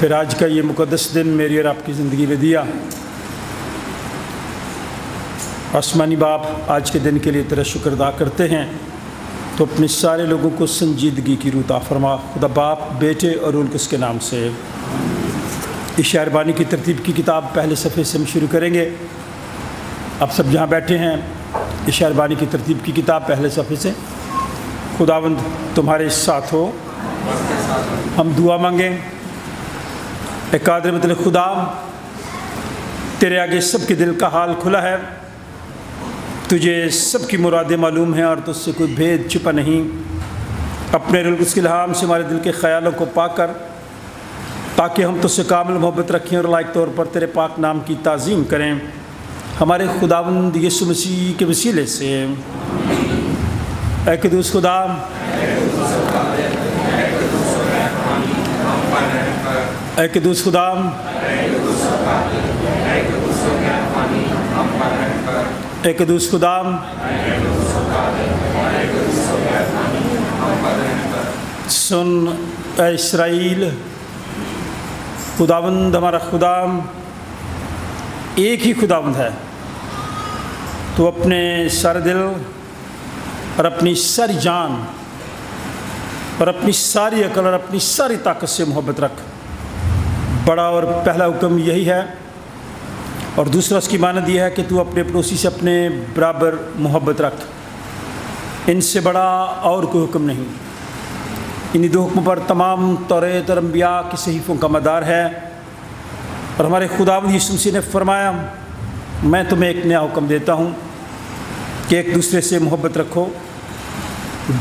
پھر آج کا یہ مقدس دن میری اور آپ کی زندگی میں دیا۔ آسمانی باپ، آج کے دن کے لیے تیرا شکر ادا کرتے ہیں، تو اپنے سارے لوگوں کو سنجیدگی کی روح عطا فرما۔ خدا باپ، بیٹے اور روح القدس کے نام سے۔ اشعیا بانی کی ترتیب کی کتاب پہلے صفحے سے ہم شروع کریں گے۔ آپ سب جہاں بیٹھے ہیں، اشعیا بانی کی ترتیب کی کتاب پہلے صفحے سے۔ خداوند تمہارے ساتھ ہو۔ ہم دعا مانگیں۔ اے قادر مطلق خدا، تیرے آگے سب کے دل کا حال کھلا ہے، تجھے سب کی مرادیں معلوم ہیں اور تجھ سے کوئی بھید چھپا نہیں۔ اپنے روح القدس کے الہام سے ہمارے دل کے خیالوں کو پاک کر، تاکہ ہم تجھ سے کامل محبت رکھیں اور لائق طور پر تیرے پاک نام کی تعظیم کریں، ہمارے خداوند یسوع مسیح کے وسیلے سے۔ اے قدوس خدا، اے قدوس خدا، اے قدوس خدا، سن اے اسرائیل، خداوند ہمارا خدا ایک ہی خداوند ہے۔ تو اپنے سارے دل اور اپنی ساری جان اور اپنی ساری عقل اور اپنی ساری طاقت سے محبت رکھ۔ بڑا اور پہلا حکم یہی ہے، اور دوسرا اس کی مانند یہ ہے کہ تو اپنے پڑوسی سے اپنے برابر محبت رکھ۔ ان سے بڑا اور کوئی حکم نہیں۔ انہی دو حکموں پر تمام توریت اور انبیاء کی صحیفوں کا مدار ہے۔ اور ہمارے خداوند یسوع مسیح نے فرمایا، میں تمہیں ایک نیا حکم دیتا ہوں کہ ایک دوسرے سے محبت رکھو،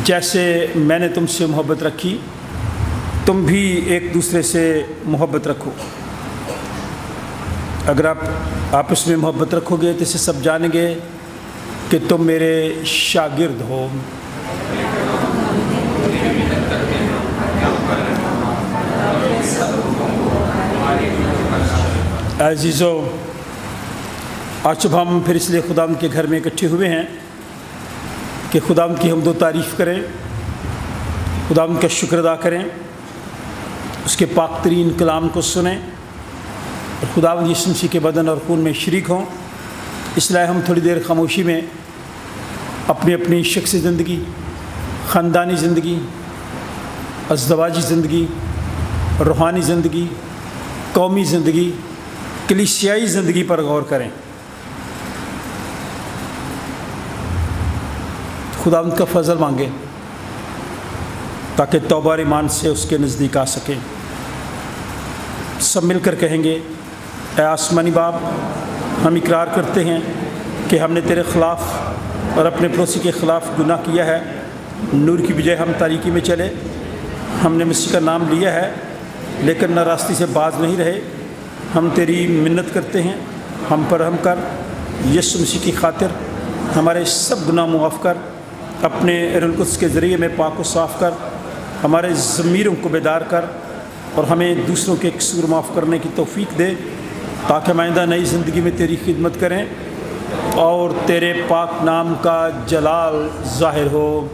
جیسے میں نے تم سے محبت رکھی، تم بھی ایک دوسرے سے محبت رکھو۔ اگر آپ آپس میں محبت رکھو گے تو اسے سب جانیں گے کہ تم میرے شاگرد ہو۔ عزیزو، آج صبح ہم پھر اس لیے خداوند کے گھر میں اکٹھے ہوئے ہیں کہ خداوند کی حمد و تعریف کریں، خداوند کا شکر ادا کریں، اس کے پاک ترین کلام کو سنیں اور خداوند یسوع مسیح کے بدن اور خون میں شریک ہوں۔ اس لیے ہم تھوڑی دیر خاموشی میں اپنی اپنی شخصی زندگی، خاندانی زندگی، ازدواجی زندگی، روحانی زندگی، قومی زندگی، کلیسیائی زندگی پر غور کریں۔ خداوند کا فضل مانگیں تاکہ توبہ اور ایمان سے اس کے نزدیک آ سکیں۔ سب مل کر کہیں گے، اے آسمانی باپ، ہم اقرار کرتے ہیں کہ ہم نے تیرے خلاف اور اپنے پڑوسی کے خلاف گناہ کیا ہے۔ نور کی بجائے ہم تاریکی میں چلے، ہم نے مسیح کا نام لیا ہے لیکن نہ راستے سے باز نہیں رہے۔ ہم تیری منت کرتے ہیں، ہم پر رحم کر، یسوع مسیح کی خاطر ہمارے سب گناہ معاف کر، اپنے روح القدس کے ذریعے میں پاک و صاف کر، ہمارے ضمیروں کو بیدار کر اور ہمیں دوسروں کے قصور معاف کرنے کی توفیق دے، تاکہ ہم آئندہ نئی زندگی میں تیری خدمت کریں اور تیرے پاک نام کا جلال ظاہر ہو۔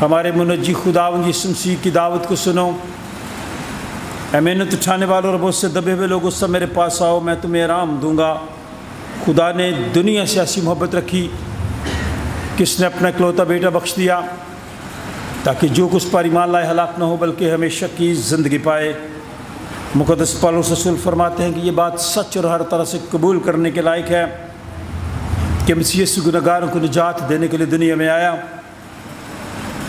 ہمارے منجی خداوند یسوع مسیح کی دعوت کو سنو۔ اے محنت اٹھانے والوں اور بہت سے دبے ہوئے لوگوں، سب میرے پاس آؤ، میں تمہیں آرام دوں گا۔ خدا نے دنیا سے ایسی محبت رکھی کہ اس نے اپنا اکلوتا بیٹا بخش دیا، تاکہ جو کچھ پر ایمان لائے ہلاک نہ ہو بلکہ ہمیشہ کی زندگی پائے۔ مقدس پولس رسول فرماتے ہیں کہ یہ بات سچ اور ہر طرح سے قبول کرنے کے لائق ہے کہ مسیح یسوع گنہگاروں کو نجات دینے کے لیے دنیا میں آیا۔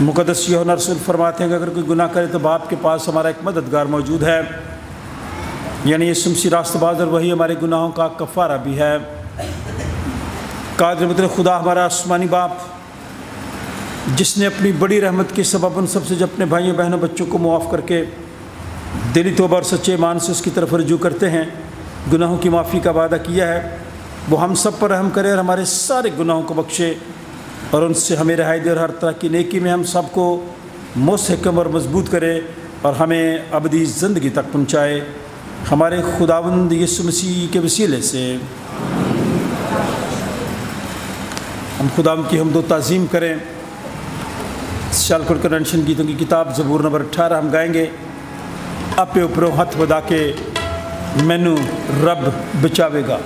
مقدس یوحنا رسول فرماتے ہیں کہ اگر کوئی گناہ کرے تو باپ کے پاس ہمارا ایک مددگار موجود ہے، یعنی یسوع مسیح راست باز، اور وہی ہمارے گناہوں کا کفارہ بھی ہے۔ قادر مطلق خدا ہمارا آسمانی باپ، جس نے اپنی بڑی رحمت کے سبب ان سب سے جو اپنے بھائیوں بہنوں بچوں کو معاف کر کے دلی توبہ اور سچے ایمان سے اس کی طرف رجوع کرتے ہیں، گناہوں کی معافی کا وعدہ کیا ہے، وہ ہم سب پر رحم کرے اور ہمارے سارے گناہوں کو بخشے اور ان سے ہمیں رہائی دے، اور ہر طرح کی نیکی میں ہم سب کو مستحکم اور مضبوط کرے اور ہمیں ابدی زندگی تک پہنچائے، ہمارے خداوند یسوع مسیح کے وسیلے سے۔ ہم خداوند کی حمد و تعظیم کریں۔ شالکوٹ کنونشن گیتوں کی کتاب زبور نمبر 18 ہم گائیں گے۔ ਆਪੇ ਉੱਪਰੋਂ ਹੱਥ ਵਧਾ ਕੇ ਮੈਨੂੰ ਰੱਬ ਬਚਾਵੇਗਾ।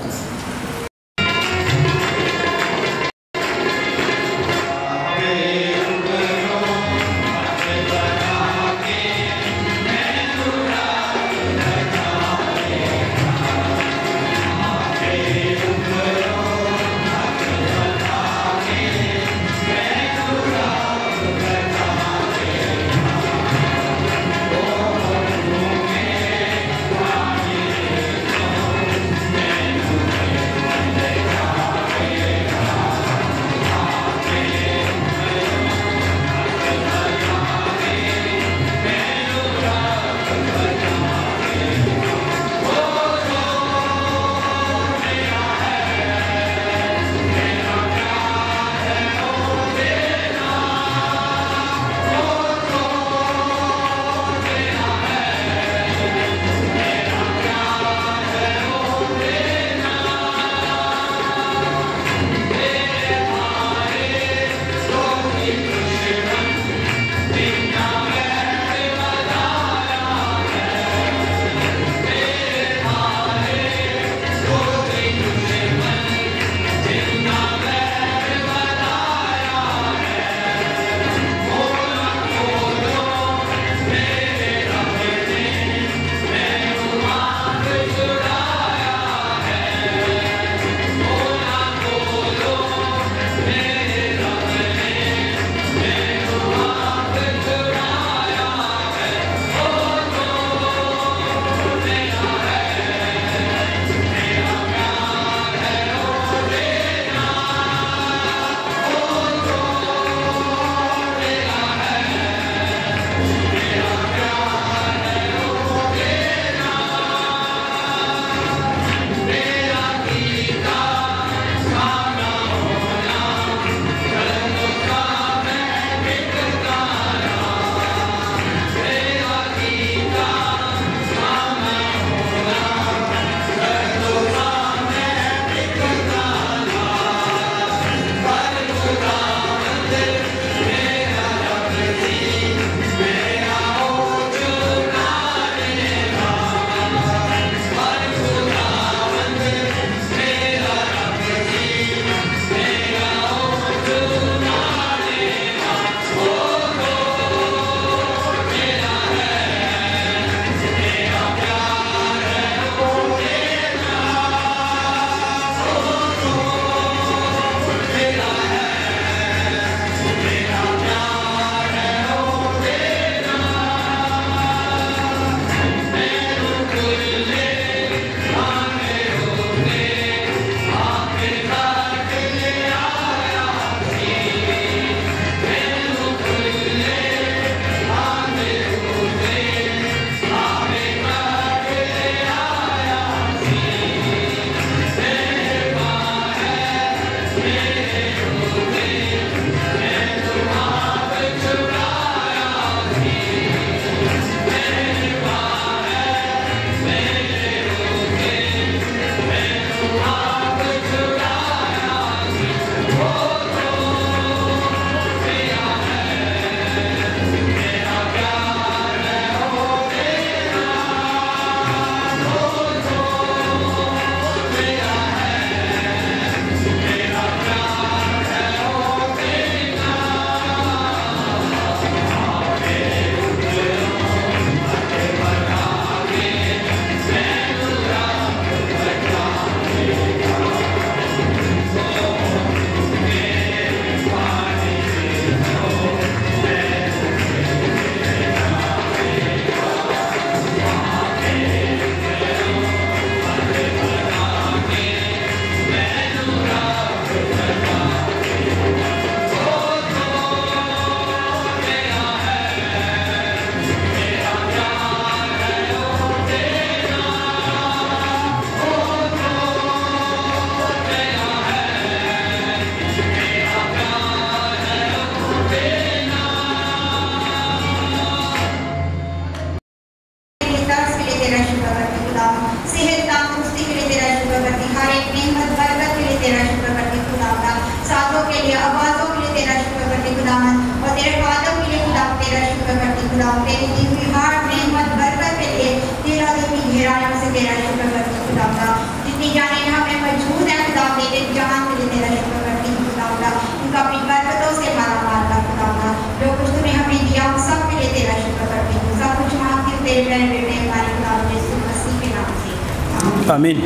ابراہیم بیٹے ہمارے کلام یسوع مسیح کے نام سے آمین۔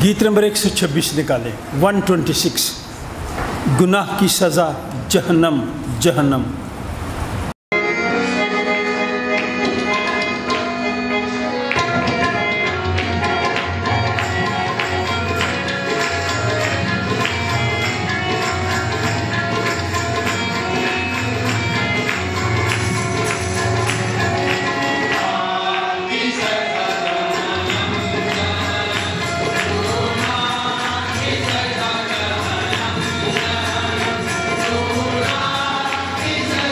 گیت نمبر 126 نکالیں، 126، گناہ کی سزا جہنم جہنم۔ Is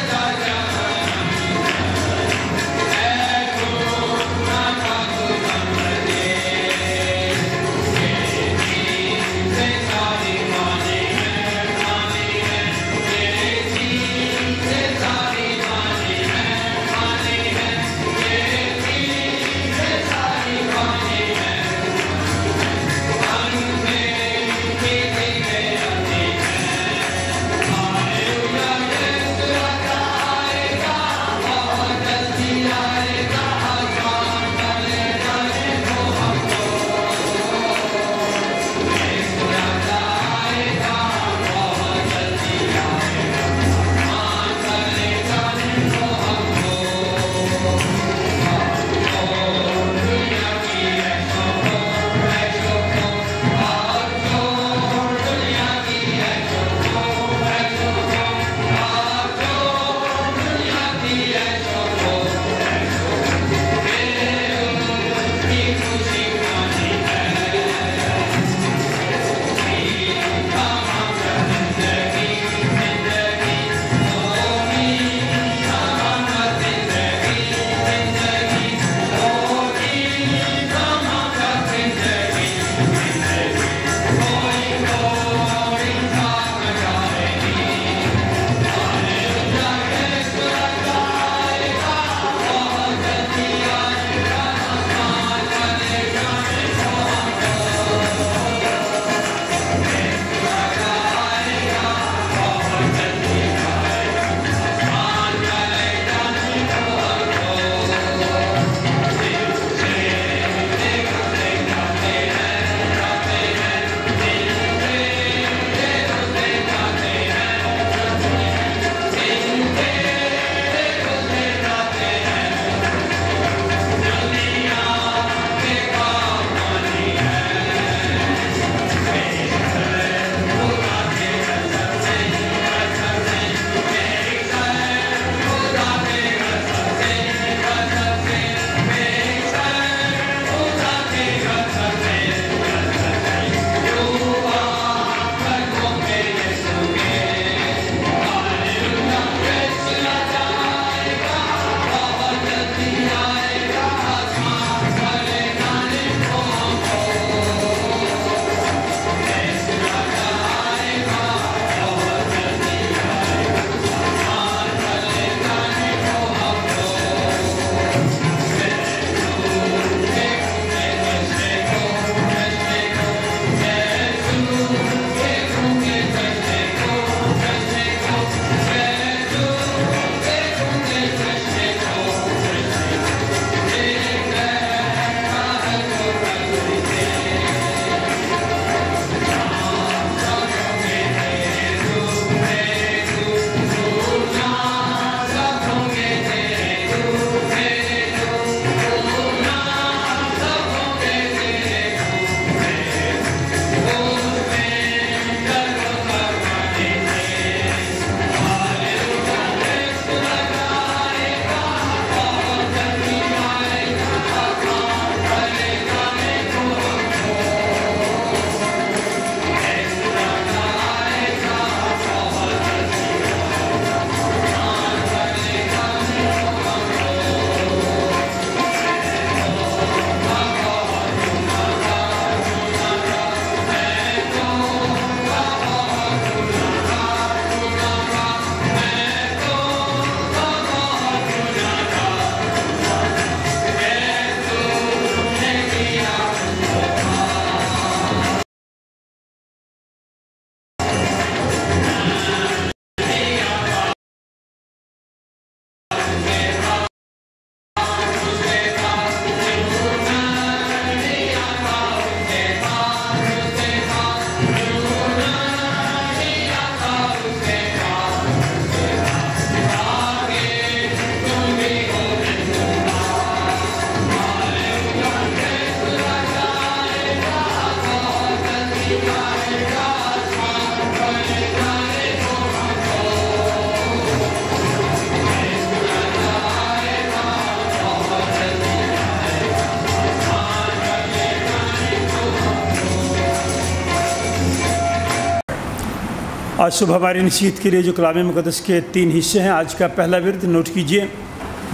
آج صبح ہماری نصیحت کے لیے جو کلام مقدس کے 3 حصے ہیں، آج کا پہلا ورد نوٹ کیجئے،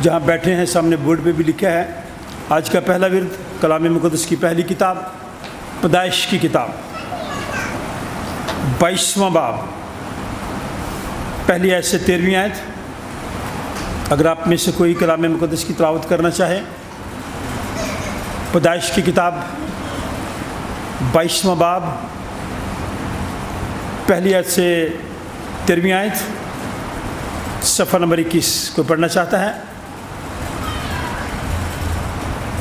جہاں بیٹھے ہیں سامنے بورڈ پہ بھی لکھا ہے۔ آج کا پہلا ورد کلام مقدس کی پہلی کتاب پیدائش کی کتاب 22واں باب، پہلی آیت سے 13ویں آیت۔ اگر آپ میں سے کوئی کلام مقدس کی تلاوت کرنا چاہے، پیدائش کی کتاب 22واں باب، پہلی آیت سے 13ویں آیت، صفحہ نمبر 21 کو پڑھنا چاہتا ہے؟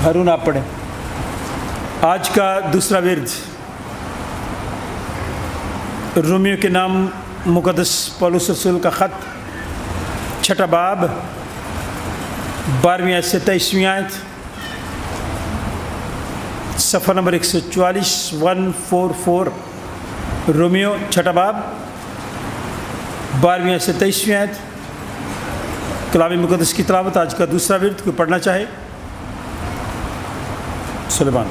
ہارون آپ پڑھیں۔ آج کا دوسرا ورد رومیو کے نام مقدس پولس رسول کا خط 6 باب، 12ویں آیت سے 23ویں آیت، صفحہ نمبر 144 144۔ رومیو 6 باب، 12ویں آیت سے 23ویں آیت، کلام مقدس کی تلاوت آج کا دوسرا ورد کوئی پڑھنا چاہے؟ سلیمان۔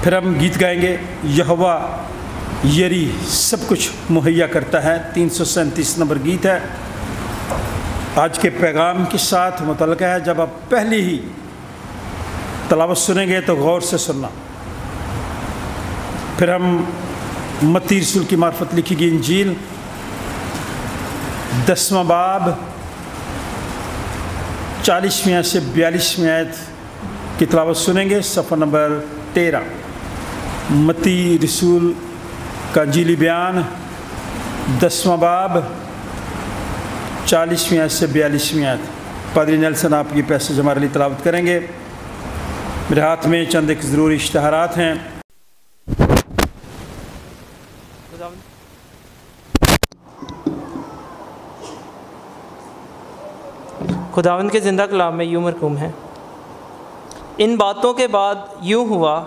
پھر ہم گیت گائیں گے، یہوہ یری سب کچھ مہیا کرتا ہے، 337 نمبر گیت ہے۔ آج کے پیغام کے ساتھ متعلقہ ہے۔ جب آپ پہلی ہی تلاوت سنیں گے تو غور سے سننا۔ پھر ہم متی رسول کی معرفت لکھی گئی انجیل 10واں باب، 40ویں آیت سے 42ویں آیت کی تلاوت سنیں گے، صفحہ نمبر 13۔ متی رسول کا انجیلی بیان 10واں باب، 40ویں آیت سے 42ویں آیت۔ پادری نیلسن آپ یہ پیسج ہمارے لیے تلاوت کریں گے۔ میرے ہاتھ میں چند ایک ضروری اشتہارات ہیں۔ خداوند کے زندہ کلام میں یوں مرقوم ہے، ان باتوں کے بعد یوں ہوا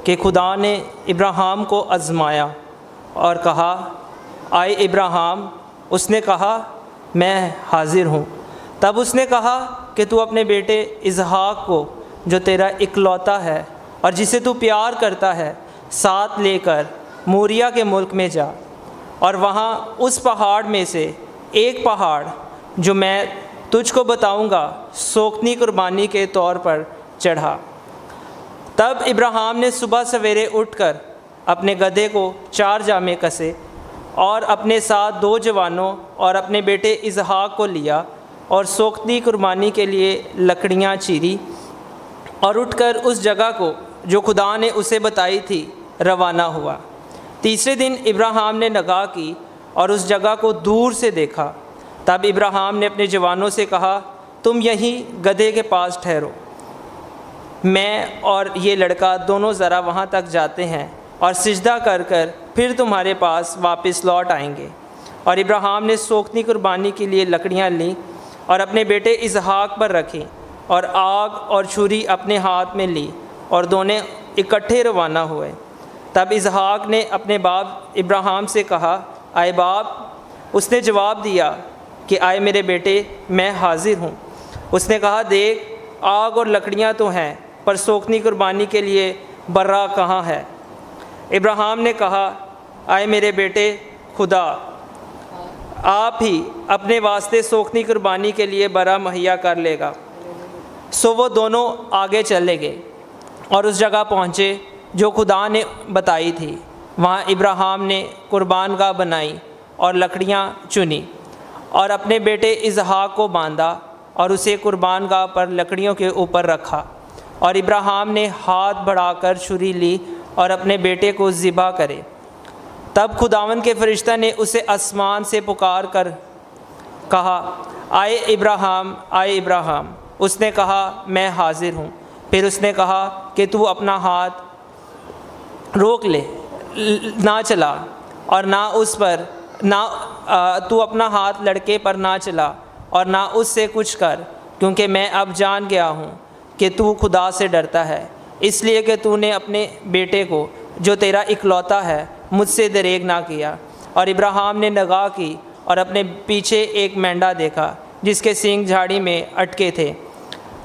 کہ خدا نے ابراہیم کو آزمایا اور کہا، آئے ابراہیم۔ اس نے کہا، میں حاضر ہوں۔ تب اس نے کہا کہ تو اپنے بیٹے اسحاق کو جو تیرا اکلوتا ہے اور جسے تو پیار کرتا ہے ساتھ لے کر موریا کے ملک میں جا، اور وہاں اس پہاڑ میں سے ایک پہاڑ جو میں تجھ کو بتاؤں گا سوکھنی قربانی کے طور پر چڑھا۔ تب ابراہیم نے صبح سویرے اٹھ کر اپنے گدھے کو 4 جامے کسے اور اپنے ساتھ 2 جوانوں اور اپنے بیٹے اسحاق کو لیا اور سوکھنی قربانی کے لیے لکڑیاں چیری، اور اٹھ کر اس جگہ کو جو خدا نے اسے بتائی تھی روانہ ہوا۔ تیسرے دن ابراہیم نے نگاہ کی اور اس جگہ کو دور سے دیکھا۔ تب ابراہیم نے اپنے جوانوں سے کہا، تم یہیں گدھے کے پاس ٹھہرو، میں اور یہ لڑکا دونوں ذرا وہاں تک جاتے ہیں اور سجدہ کر کر پھر تمہارے پاس واپس لوٹ آئیں گے۔ اور ابراہیم نے سوکھنی قربانی کے لیے لکڑیاں لیں اور اپنے بیٹے اسحاق پر رکھیں، اور آگ اور چھری اپنے ہاتھ میں لی اور دونوں اکٹھے روانہ ہوئے۔ تب اسحاق نے اپنے باپ ابراہیم سے کہا، آئے باپ۔ اس نے جواب دیا کہ آئے میرے بیٹے، میں حاضر ہوں۔ اس نے کہا، دیکھ آگ اور لکڑیاں تو ہیں، پر سوکھنی قربانی کے لیے برا کہاں ہے؟ ابراہیم نے کہا، آئے میرے بیٹے، خدا آپ ہی اپنے واسطے سوکھنی قربانی کے لیے برا مہیا کر لے گا۔ سو وہ دونوں آگے چلے گئے اور اس جگہ پہنچے جو خدا نے بتائی تھی۔ وہاں ابراہیم نے قربان گاہ بنائی اور لکڑیاں چنی اور اپنے بیٹے اسحاق کو باندھا اور اسے قربان گاہ پر لکڑیوں کے اوپر رکھا، اور ابراہیم نے ہاتھ بڑھا کر چھری لی اور اپنے بیٹے کو ذبح کرے۔ تب خداوند کے فرشتہ نے اسے آسمان سے پکار کر کہا، آئے ابراہیم، آئے ابراہیم۔ اس نے کہا، میں حاضر ہوں۔ پھر اس نے کہا کہ تو اپنا ہاتھ روک لے، نہ چلا، اور نہ اس پر تو اپنا ہاتھ لڑکے پر نہ چلا اور نہ اس سے کچھ کر، کیونکہ میں اب جان گیا ہوں کہ تو خدا سے ڈرتا ہے، اس لیے کہ تو نے اپنے بیٹے کو جو تیرا اکلوتا ہے مجھ سے دریغ نہ کیا۔ اور ابراہیم نے نگاہ کی اور اپنے پیچھے ایک مینڈا دیکھا جس کے سینگ جھاڑی میں اٹکے تھے۔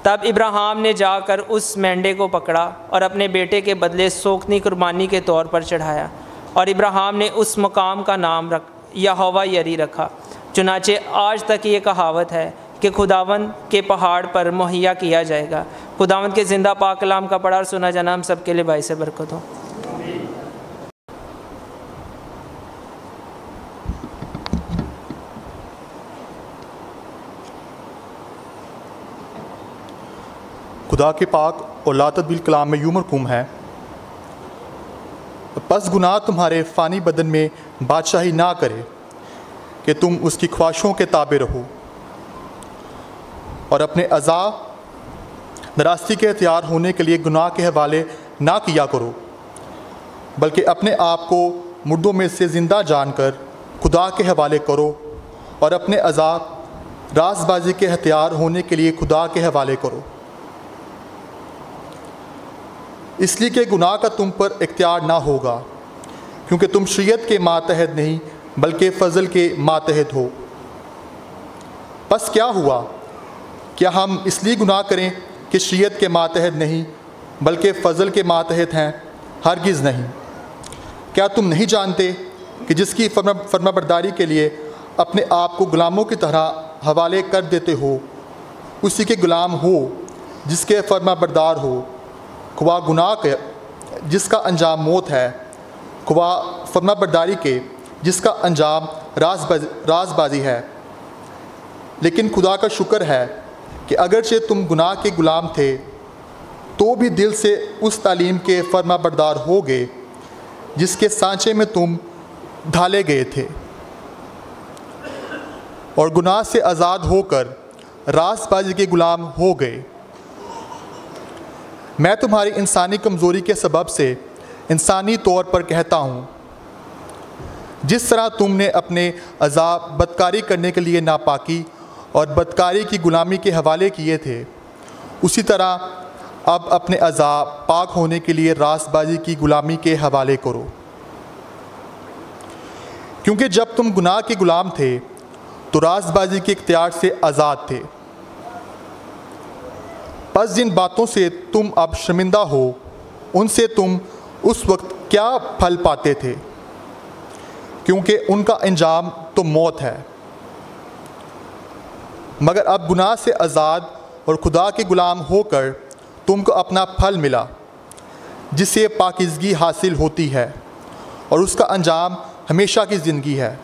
تب ابراہیم نے جا کر اس مینڈے کو پکڑا اور اپنے بیٹے کے بدلے سوکھنی قربانی کے طور پر چڑھایا، اور ابراہیم نے اس مقام کا نام یہوہ یری رکھا۔ چنانچہ آج تک یہ کہاوت ہے کہ خداوند کے پہاڑ پر مہیا کیا جائے گا۔ خداوند کے زندہ پاک کلام کا پڑھا اور سنا جانا ہم سب کے لیے باعث برکت ہو۔ خدا کے پاک اور لا تبدیل کلام میں یوں مرقوم ہے، پس گناہ تمہارے فانی بدن میں بادشاہی نہ کرے کہ تم اس کی خواہشوں کے تابع رہو، اور اپنے اعضاء نراستی کے ہتھیار ہونے کے لیے گناہ کے حوالے نہ کیا کرو، بلکہ اپنے آپ کو مردوں میں سے زندہ جان کر خدا کے حوالے کرو، اور اپنے اعضاء راز بازی کے ہتھیار ہونے کے لیے خدا کے حوالے کرو، اس لیے کہ گناہ کا تم پر اختیار نہ ہوگا، کیونکہ تم شریعت کے ماتحت نہیں بلکہ فضل کے ماتحت ہو۔ پس کیا ہوا؟ کیا ہم اس لیے گناہ کریں کہ شریعت کے ماتحت نہیں بلکہ فضل کے ماتحت ہیں؟ ہرگز نہیں۔ کیا تم نہیں جانتے کہ جس کی فرما برداری کے لیے اپنے آپ کو غلاموں کی طرح حوالے کر دیتے ہو، اسی کے غلام ہو جس کے فرما بردار ہو، خواہ گناہ کے جس کا انجام موت ہے، خواہ فرما برداری کے جس کا انجام راز بازی ہے۔ لیکن خدا کا شکر ہے کہ اگرچہ تم گناہ کے غلام تھے تو بھی دل سے اس تعلیم کے فرما بردار ہو گئے جس کے سانچے میں تم ڈھالے گئے تھے، اور گناہ سے آزاد ہو کر راز بازی کے غلام ہو گئے۔ میں تمہاری انسانی کمزوری کے سبب سے انسانی طور پر کہتا ہوں، جس طرح تم نے اپنے اعضاء بدکاری کرنے کے لیے ناپاکی اور بدکاری کی غلامی کے حوالے کیے تھے، اسی طرح اب اپنے اعضاء پاک ہونے کے لیے راست بازی کی غلامی کے حوالے کرو، کیونکہ جب تم گناہ کے غلام تھے تو راست بازی کے اختیار سے آزاد تھے۔ پس جن باتوں سے تم اب شرمندہ ہو، ان سے تم اس وقت کیا پھل پاتے تھے؟ کیونکہ ان کا انجام تو موت ہے۔ مگر اب گناہ سے آزاد اور خدا کے غلام ہو کر تم کو اپنا پھل ملا، جس سے پاکیزگی حاصل ہوتی ہے، اور اس کا انجام ہمیشہ کی زندگی ہے۔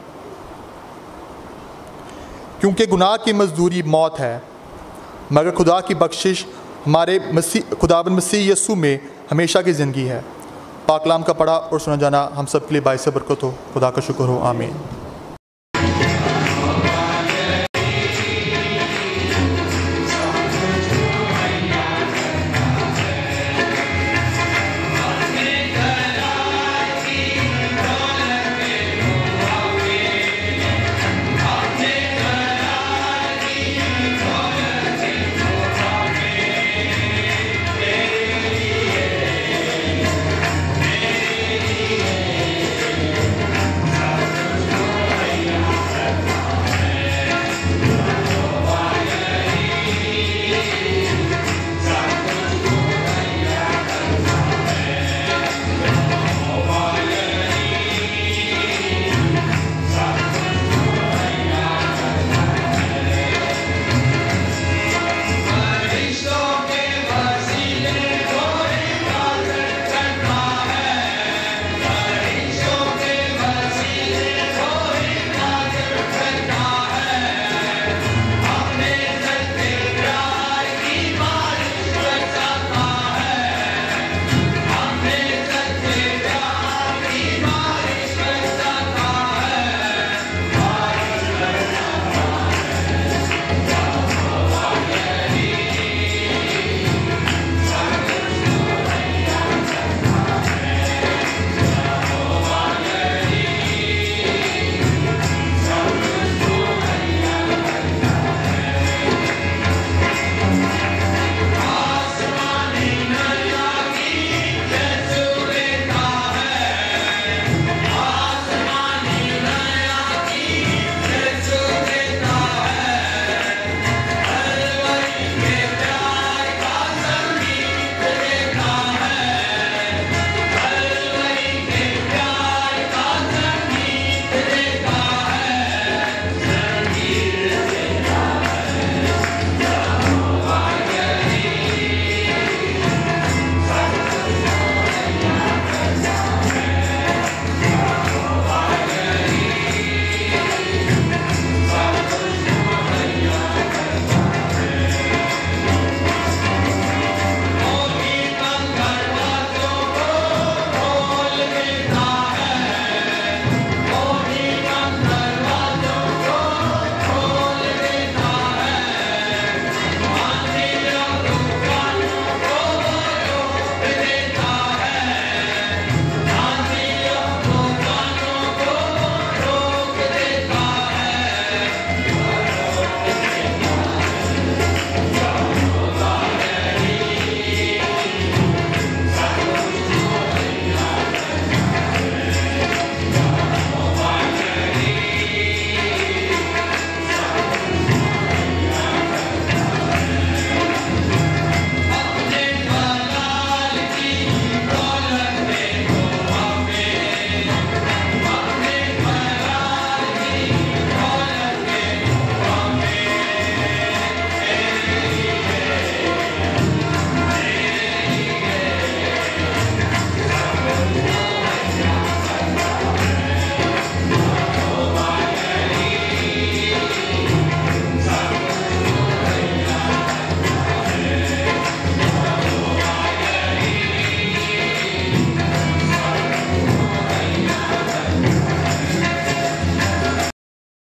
کیونکہ گناہ کی مزدوری موت ہے، مگر خدا کی بخشش ہمارے خداوند مسیح یسوع میں ہمیشہ کی زندگی ہے۔ پاک کلام کا پڑھا اور سنا جانا ہم سب کے لیے باعث برکت ہو۔ خدا کا شکر ہو، آمین۔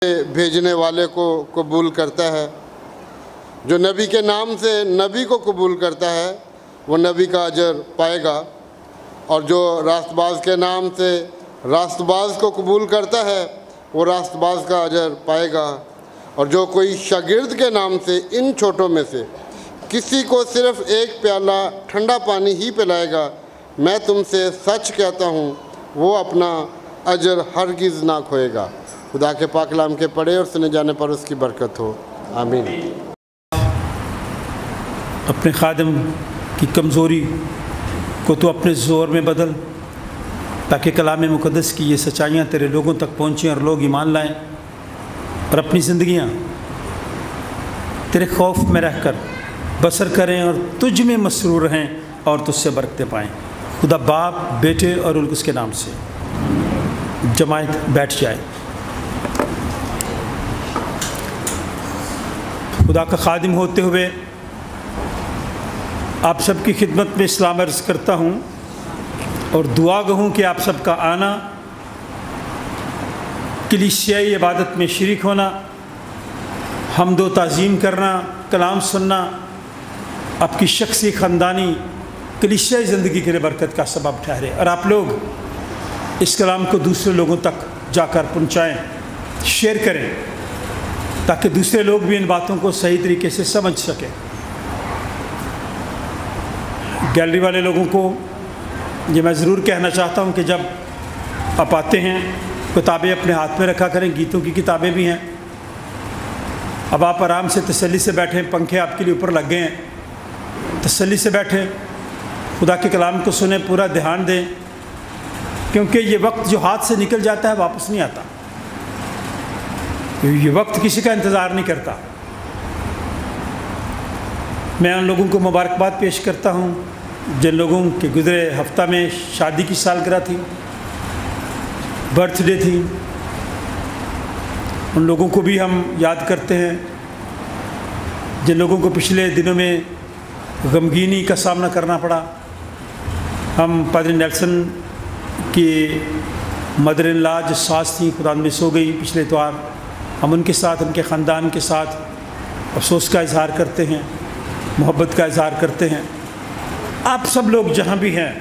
بھیجنے والے کو قبول کرتا ہے۔ جو نبی کے نام سے نبی کو قبول کرتا ہے وہ نبی کا اجر پائے گا، اور جو راست باز کے نام سے راست باز کو قبول کرتا ہے وہ راست باز کا اجر پائے گا، اور جو کوئی شاگرد کے نام سے ان چھوٹوں میں سے کسی کو صرف ایک پیالہ ٹھنڈا پانی ہی پلائے گا، میں تم سے سچ کہتا ہوں وہ اپنا اجر ہرگز نہ کھوئے گا۔ خدا کے پاک کلام کے پڑھے اور سنے جانے پر اس کی برکت ہو، آمین۔ اپنے خادم کی کمزوری کو تو اپنے زور میں بدل، تاکہ کلام مقدس کی یہ سچائیاں تیرے لوگوں تک پہنچیں اور لوگ ایمان لائیں اور اپنی زندگیاں تیرے خوف میں رہ کر بسر کریں اور تجھ میں مسرور رہیں اور تجھ سے برکتیں پائیں۔ خدا باپ، بیٹے اور اس کے نام سے جماعت بیٹھ جائے۔ خدا کا خادم ہوتے ہوئے آپ سب کی خدمت میں اسلام عرض کرتا ہوں اور دعا گو ہوں کہ آپ سب کا آنا، کلیسیائی عبادت میں شریک ہونا، حمد و تعظیم کرنا، کلام سننا آپ کی شخصی خاندانی کلیسیائی زندگی کے لیے برکت کا سبب ٹھہرے، اور آپ لوگ اس کلام کو دوسرے لوگوں تک جا کر پہنچائیں، شیئر کریں، تاکہ دوسرے لوگ بھی ان باتوں کو صحیح طریقے سے سمجھ سکیں۔ گیلری والے لوگوں کو یہ میں ضرور کہنا چاہتا ہوں کہ جب آپ آتے ہیں کتابیں اپنے ہاتھ میں رکھا کریں، گیتوں کی کتابیں بھی ہیں۔ اب آپ آرام سے تسلی سے بیٹھیں، پنکھے آپ کے لیے اوپر لگ گئے ہیں، تسلی سے بیٹھیں، خدا کے کلام کو سنیں، پورا دھیان دیں، کیونکہ یہ وقت جو ہاتھ سے نکل جاتا ہے واپس نہیں آتا۔ یہ وقت کسی کا انتظار نہیں کرتا۔ میں ان لوگوں کو مبارکباد پیش کرتا ہوں جن لوگوں کے گزرے ہفتہ میں شادی کی سالگرہ تھی، برتھ ڈے تھی، ان لوگوں کو بھی ہم یاد کرتے ہیں۔ جن لوگوں کو پچھلے دنوں میں غمگینی کا سامنا کرنا پڑا، ہم پادری نیلسن کی مدر ان لا جو ساس تھیں خدا میں سو گئی پچھلے اتوار، ہم ان کے ساتھ، ان کے خاندان کے ساتھ افسوس کا اظہار کرتے ہیں، محبت کا اظہار کرتے ہیں۔ آپ سب لوگ جہاں بھی ہیں،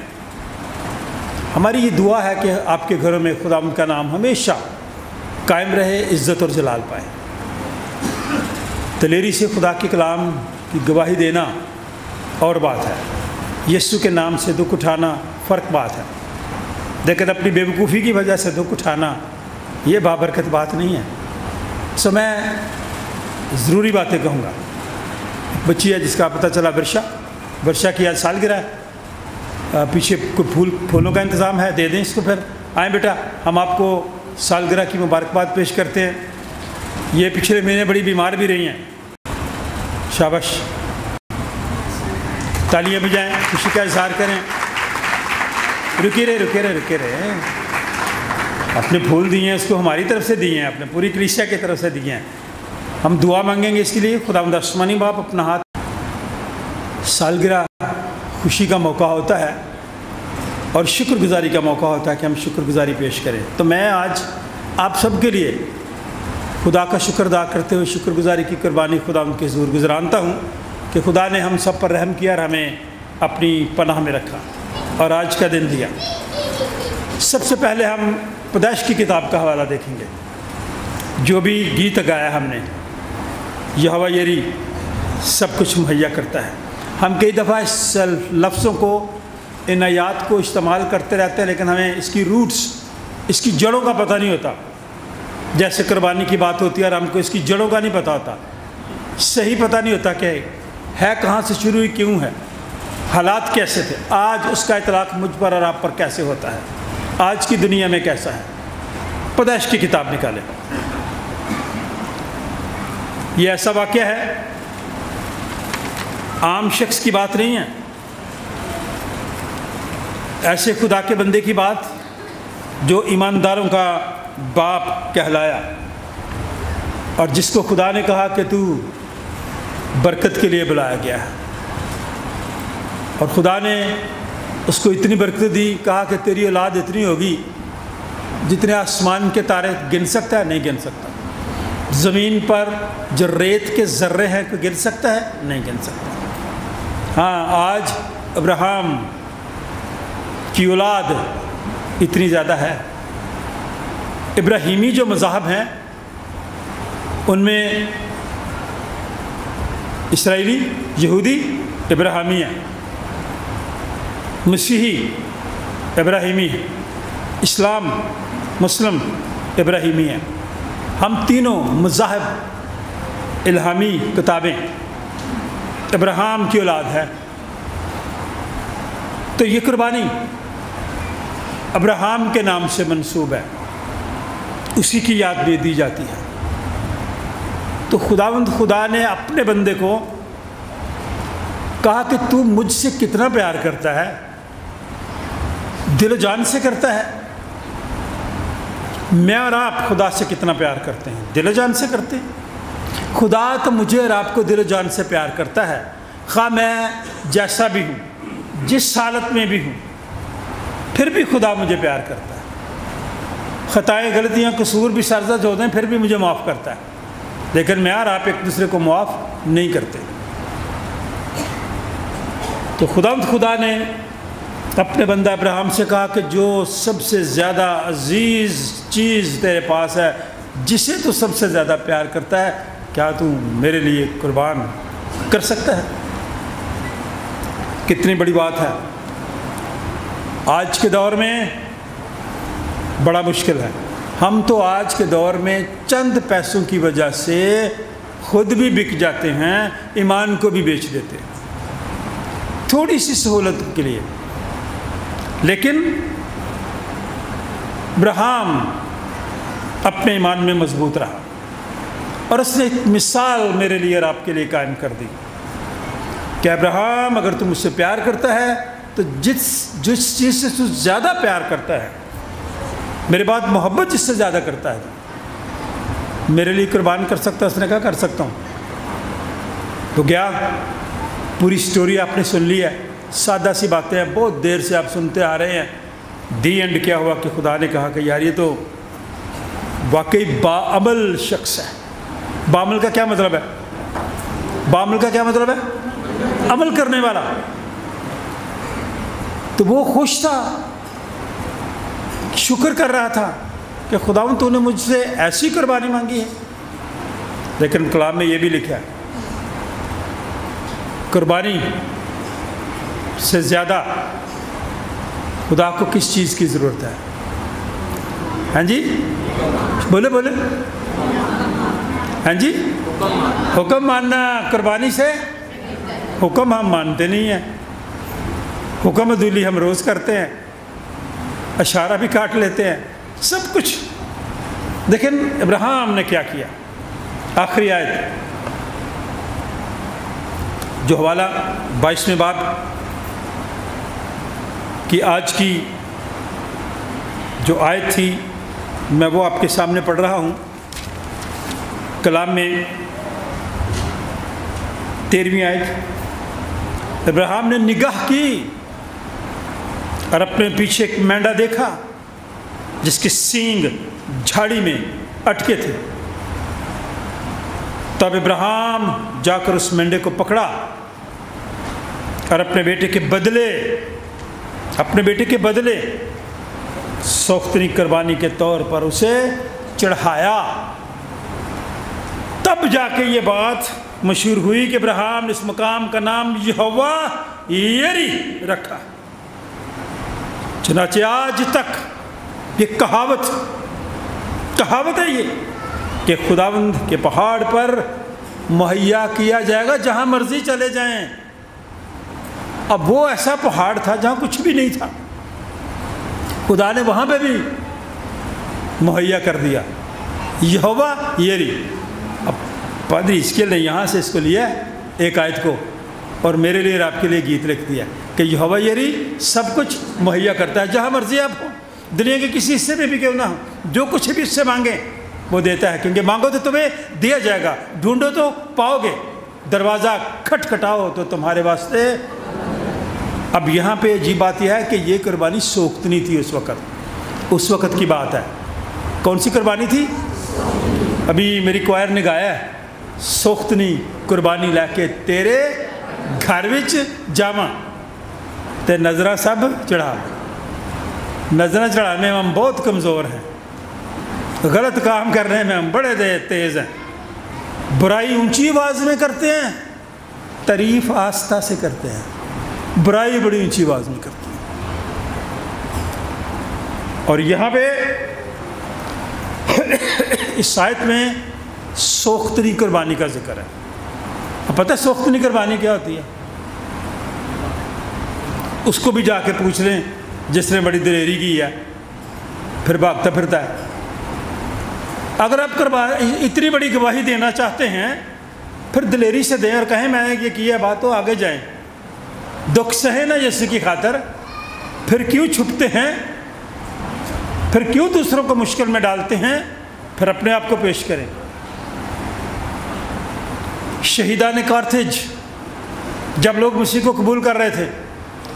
ہماری یہ دعا ہے کہ آپ کے گھروں میں خدا ان کا نام ہمیشہ قائم رہے، عزت اور جلال پائے۔ دلیری سے خدا کے کلام کی گواہی دینا اور بات ہے، یسوع کے نام سے دکھ اٹھانا فرق بات ہے، لیکن اپنی بے وقوفی کی وجہ سے دکھ اٹھانا یہ بابرکت بات نہیں ہے۔ سو میں ضروری باتیں کہوں گا۔ بچی ہے جس کا پتہ چلا برشا کی آج سالگرہ ہے، پیچھے کوئی پھولوں کا انتظام ہے، دے دیں اس کو۔ پھر آئیں بیٹا، ہم آپ کو سالگرہ کی مبارکباد پیش کرتے ہیں۔ یہ پچھلے مہینے بڑی بیمار بھی رہی ہیں، شاباش، تالیاں بجائیں، خوشی کا اظہار کریں۔ رکے رہے اپنے پھول دیے ہیں، اس کو ہماری طرف سے دیے ہیں، اپنے پوری کلیسیا کی طرف سے دیے ہیں۔ ہم دعا مانگیں گے اس کے لیے۔ خداوند آسمانی باپ اپنا ہاتھ، سالگرہ خوشی کا موقع ہوتا ہے اور شکر گزاری کا موقع ہوتا ہے کہ ہم شکر گزاری پیش کریں۔ تو میں آج آپ سب کے لیے خدا کا شکر ادا کرتے ہوئے شکر گزاری کی قربانی خدا ان کے حضور گزرانتا ہوں کہ خدا نے ہم سب پر رحم کیا اور ہمیں اپنی پناہ میں رکھا اور آج کا دن دیا۔ سب سے پہلے ہم پیدائش کی کتاب کا حوالہ دیکھیں گے۔ جو بھی گیت گایا ہم نے، یہوہ یری سب کچھ مہیا کرتا ہے۔ ہم کئی دفعہ اس لفظوں کو، ان آیات کو استعمال کرتے رہتے ہیں، لیکن ہمیں اس کی روٹس، اس کی جڑوں کا پتہ نہیں ہوتا۔ جیسے قربانی کی بات ہوتی ہے اور ہم کو اس کی جڑوں کا نہیں پتہ ہوتا، صحیح پتہ نہیں ہوتا کہ ہے کہاں سے شروع ہوئی، کیوں ہے، حالات کیسے تھے۔ آج اس کا اطلاق مجھ پر اور آپ پر کیسے ہوتا ہے، آج کی دنیا میں کیسا ہے۔ پیدائش کی کتاب نکالیں۔ یہ ایسا واقعہ ہے، عام شخص کی بات نہیں ہے، ایسے خدا کے بندے کی بات جو ایمانداروں کا باپ کہلایا اور جس کو خدا نے کہا کہ تو برکت کے لیے بلایا گیا ہے، اور خدا نے اس کو اتنی برکت دی، کہا کہ تیری اولاد اتنی ہوگی جتنے آسمان کے تارے گن سکتا ہے، نہیں گن سکتا۔ زمین پر جو ریت کے ذرے ہیں کوئی گن سکتا ہے؟ نہیں گن سکتا۔ ہاں آج ابراہیم کی اولاد اتنی زیادہ ہے۔ ابراہیمی جو مذاہب ہیں ان میں اسرائیلی یہودی ابراہیمی ہے، مسیحی ابراہیمی ہے، اسلام مسلم ابراہیمی ہے۔ ہم تینوں مذاہب الہامی کتابیں ابراہیم کی اولاد ہے۔ تو یہ قربانی ابراہیم کے نام سے منسوب ہے، اسی کی یاد بھی دی جاتی ہے۔ تو خدا نے اپنے بندے کو کہا کہ تو مجھ سے کتنا پیار کرتا ہے، دل و جان سے کرتا ہے۔ میں اور آپ خدا سے کتنا پیار کرتے ہیں؟ دل و جان سے کرتے ہیں۔ خدا تو مجھے اور آپ کو دل و جان سے پیار کرتا ہے، خواہ میں جیسا بھی ہوں، جس حالت میں بھی ہوں، پھر بھی خدا مجھے پیار کرتا ہے۔ خطائیں، غلطیاں، قصور بھی سرزد ہوتے ہیں، پھر بھی مجھے معاف کرتا ہے۔ لیکن میں اور آپ ایک دوسرے کو معاف نہیں کرتے۔ تو خدا نے اپنے بندہ ابراہیم سے کہا کہ جو سب سے زیادہ عزیز چیز تیرے پاس ہے، جسے تو سب سے زیادہ پیار کرتا ہے، کیا تو میرے لیے قربان کر سکتا ہے؟ کتنی بڑی بات ہے۔ آج کے دور میں بڑا مشکل ہے۔ ہم تو آج کے دور میں چند پیسوں کی وجہ سے خود بھی بک جاتے ہیں، ایمان کو بھی بیچ دیتے ہیں، تھوڑی سی سہولت کے لیے۔ لیکن ابراہیم اپنے ایمان میں مضبوط رہا، اور اس نے ایک مثال میرے لیے اور آپ کے لیے قائم کر دی کہ ابراہیم اگر تم مجھ سے پیار کرتا ہے تو جس چیز سے تو زیادہ پیار کرتا ہے، میرے بعد محبت جس سے زیادہ کرتا ہے، میرے لیے قربان کر سکتا ہے؟ اس نے کہا کر سکتا ہوں۔ تو گیا، پوری سٹوری آپ نے سن لی ہے، سادہ سی باتیں ہیں، بہت دیر سے آپ سنتے آ رہے ہیں۔ دی اینڈ کیا ہوا کہ خدا نے کہا کہ یار یہ تو واقعی باعمل شخص ہے۔ باعمل کا کیا مطلب ہے؟ باعمل کا کیا مطلب ہے؟ عمل کرنے والا۔ تو وہ خوش تھا، شکر کر رہا تھا کہ خداوند تو نے مجھ سے ایسی قربانی مانگی ہے۔ لیکن کلام میں یہ بھی لکھا ہے قربانی سے زیادہ خدا کو کس چیز کی ضرورت ہے؟ ہاں جی بولے بولے، ہاں جی حکم ماننا قربانی سے۔ حکم ہم مانتے نہیں ہیں، حکم عدولی ہم روز کرتے ہیں، اشارہ بھی کاٹ لیتے ہیں، سب کچھ۔ لیکن ابراہیم نے کیا کیا؟ آخری آیت جو حوالہ 22ویں باب کی آج کی جو آیت تھی، میں وہ آپ کے سامنے پڑھ رہا ہوں۔ کلام میں 13ویں آیت، ابراہیم نے نگاہ کی اور اپنے پیچھے ایک مینڈا دیکھا جس کے سینگ جھاڑی میں اٹکے تھے۔ تب ابراہیم جا کر اس مینڈے کو پکڑا اور اپنے بیٹے کے بدلے سوختنی قربانی کے طور پر اسے چڑھایا۔ تب جا کے یہ بات مشہور ہوئی کہ ابراہیم نے اس مقام کا نام یہوہ یری رکھا۔ چنانچہ آج تک یہ کہاوت ہے یہ کہ خداوند کے پہاڑ پر مہیا کیا جائے گا جہاں مرضی چلے جائیں۔ اب وہ ایسا پہاڑ تھا جہاں کچھ بھی نہیں تھا، خدا نے وہاں پہ بھی مہیا کر دیا یہوہ یری۔ اب پادری اس کے لیے یہاں سے اس کو لیا ایک آیت کو اور میرے لیے اور آپ کے لیے گیت لکھ دیا کہ یہوہ یری سب کچھ مہیا کرتا ہے جہاں مرضی آپ ہو، دنیا کے کسی حصے میں بھی کیوں نہ ہو، جو کچھ بھی اس سے مانگیں وہ دیتا ہے، کیونکہ مانگو تو تمہیں دیا جائے گا، ڈھونڈو تو پاؤ گے، دروازہ کھٹکھٹاؤ تو تمہارے واسطے۔ اب یہاں پہ عجیب بات یہ ہے کہ یہ قربانی سوختنی تھی اس وقت کی بات ہے۔ کون سی قربانی تھی؟ ابھی میری کوائر نے گایا ہے سوختنی قربانی لے کے تیرے گھر وچ جاواں تے نظرہ سب چڑھا. نظریں چڑھانے میں ہم بہت کمزور ہیں, غلط کام کرنے میں ہم بڑے تیز ہیں, برائی اونچی آواز میں کرتے ہیں, تعریف آہستہ سے کرتے ہیں, برائی بڑی اونچی آواز میں کرتے ہیں. اور یہاں پہ اس آیت میں سوختنی قربانی کا ذکر ہے. اب پتہ ہے سوختنی قربانی کیا ہوتی ہے؟ اس کو بھی جا کے پوچھ لیں جس نے بڑی دلیری کی ہے, پھر بھاگتا پھرتا ہے. اگر آپ اتنی بڑی گواہی دینا چاہتے ہیں پھر دلیری سے دیں اور کہیں میں نے یہ کیا بات, تو آگے جائیں. دکھ سہے نا یسوع کی خاطر, پھر کیوں چھپتے ہیں, پھر کیوں دوسروں کو مشکل میں ڈالتے ہیں, پھر اپنے آپ کو پیش کریں. شہیدان کارتھج جب لوگ مسیح کو قبول کر رہے تھے,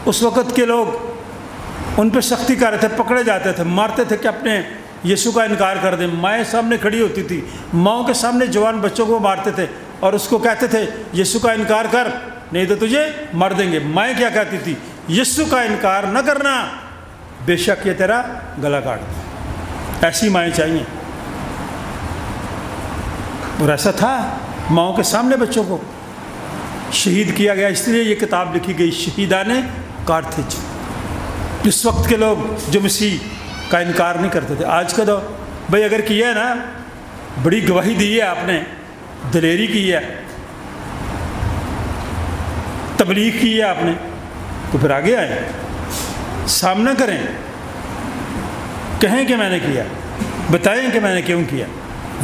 اس وقت کے لوگ ان پہ سختی کر رہے تھے, پکڑے جاتے تھے, مارتے تھے کہ اپنے یسوع کا انکار کر دیں. مائیں سامنے کھڑی ہوتی تھی, ماؤں کے سامنے جوان بچوں کو مارتے تھے اور اس کو کہتے تھے یسوع کا انکار کر نہیں تو تجھے مار دیں گے. مائیں کیا کہتی تھی؟ یسوع کا انکار نہ کرنا, بے شک یہ تیرا گلا کاٹ دے. ایسی مائیں چاہیے. اور ایسا تھا, ماؤں کے سامنے بچوں کو شہید کیا گیا. اس لیے یہ کتاب لکھی گئی شہیدان کارتھج. اس وقت کے لوگ جو مسیح کا انکار نہیں کرتے تھے. آج کا دور بھائی اگر کیا ہے نا, بڑی گواہی دی ہے آپ نے, دلیری کی ہے, تبلیغ کی ہے آپ نے, تو پھر آگے آئیں, سامنا کریں, کہیں کہ میں نے کیا, بتائیں کہ میں نے کیوں کیا,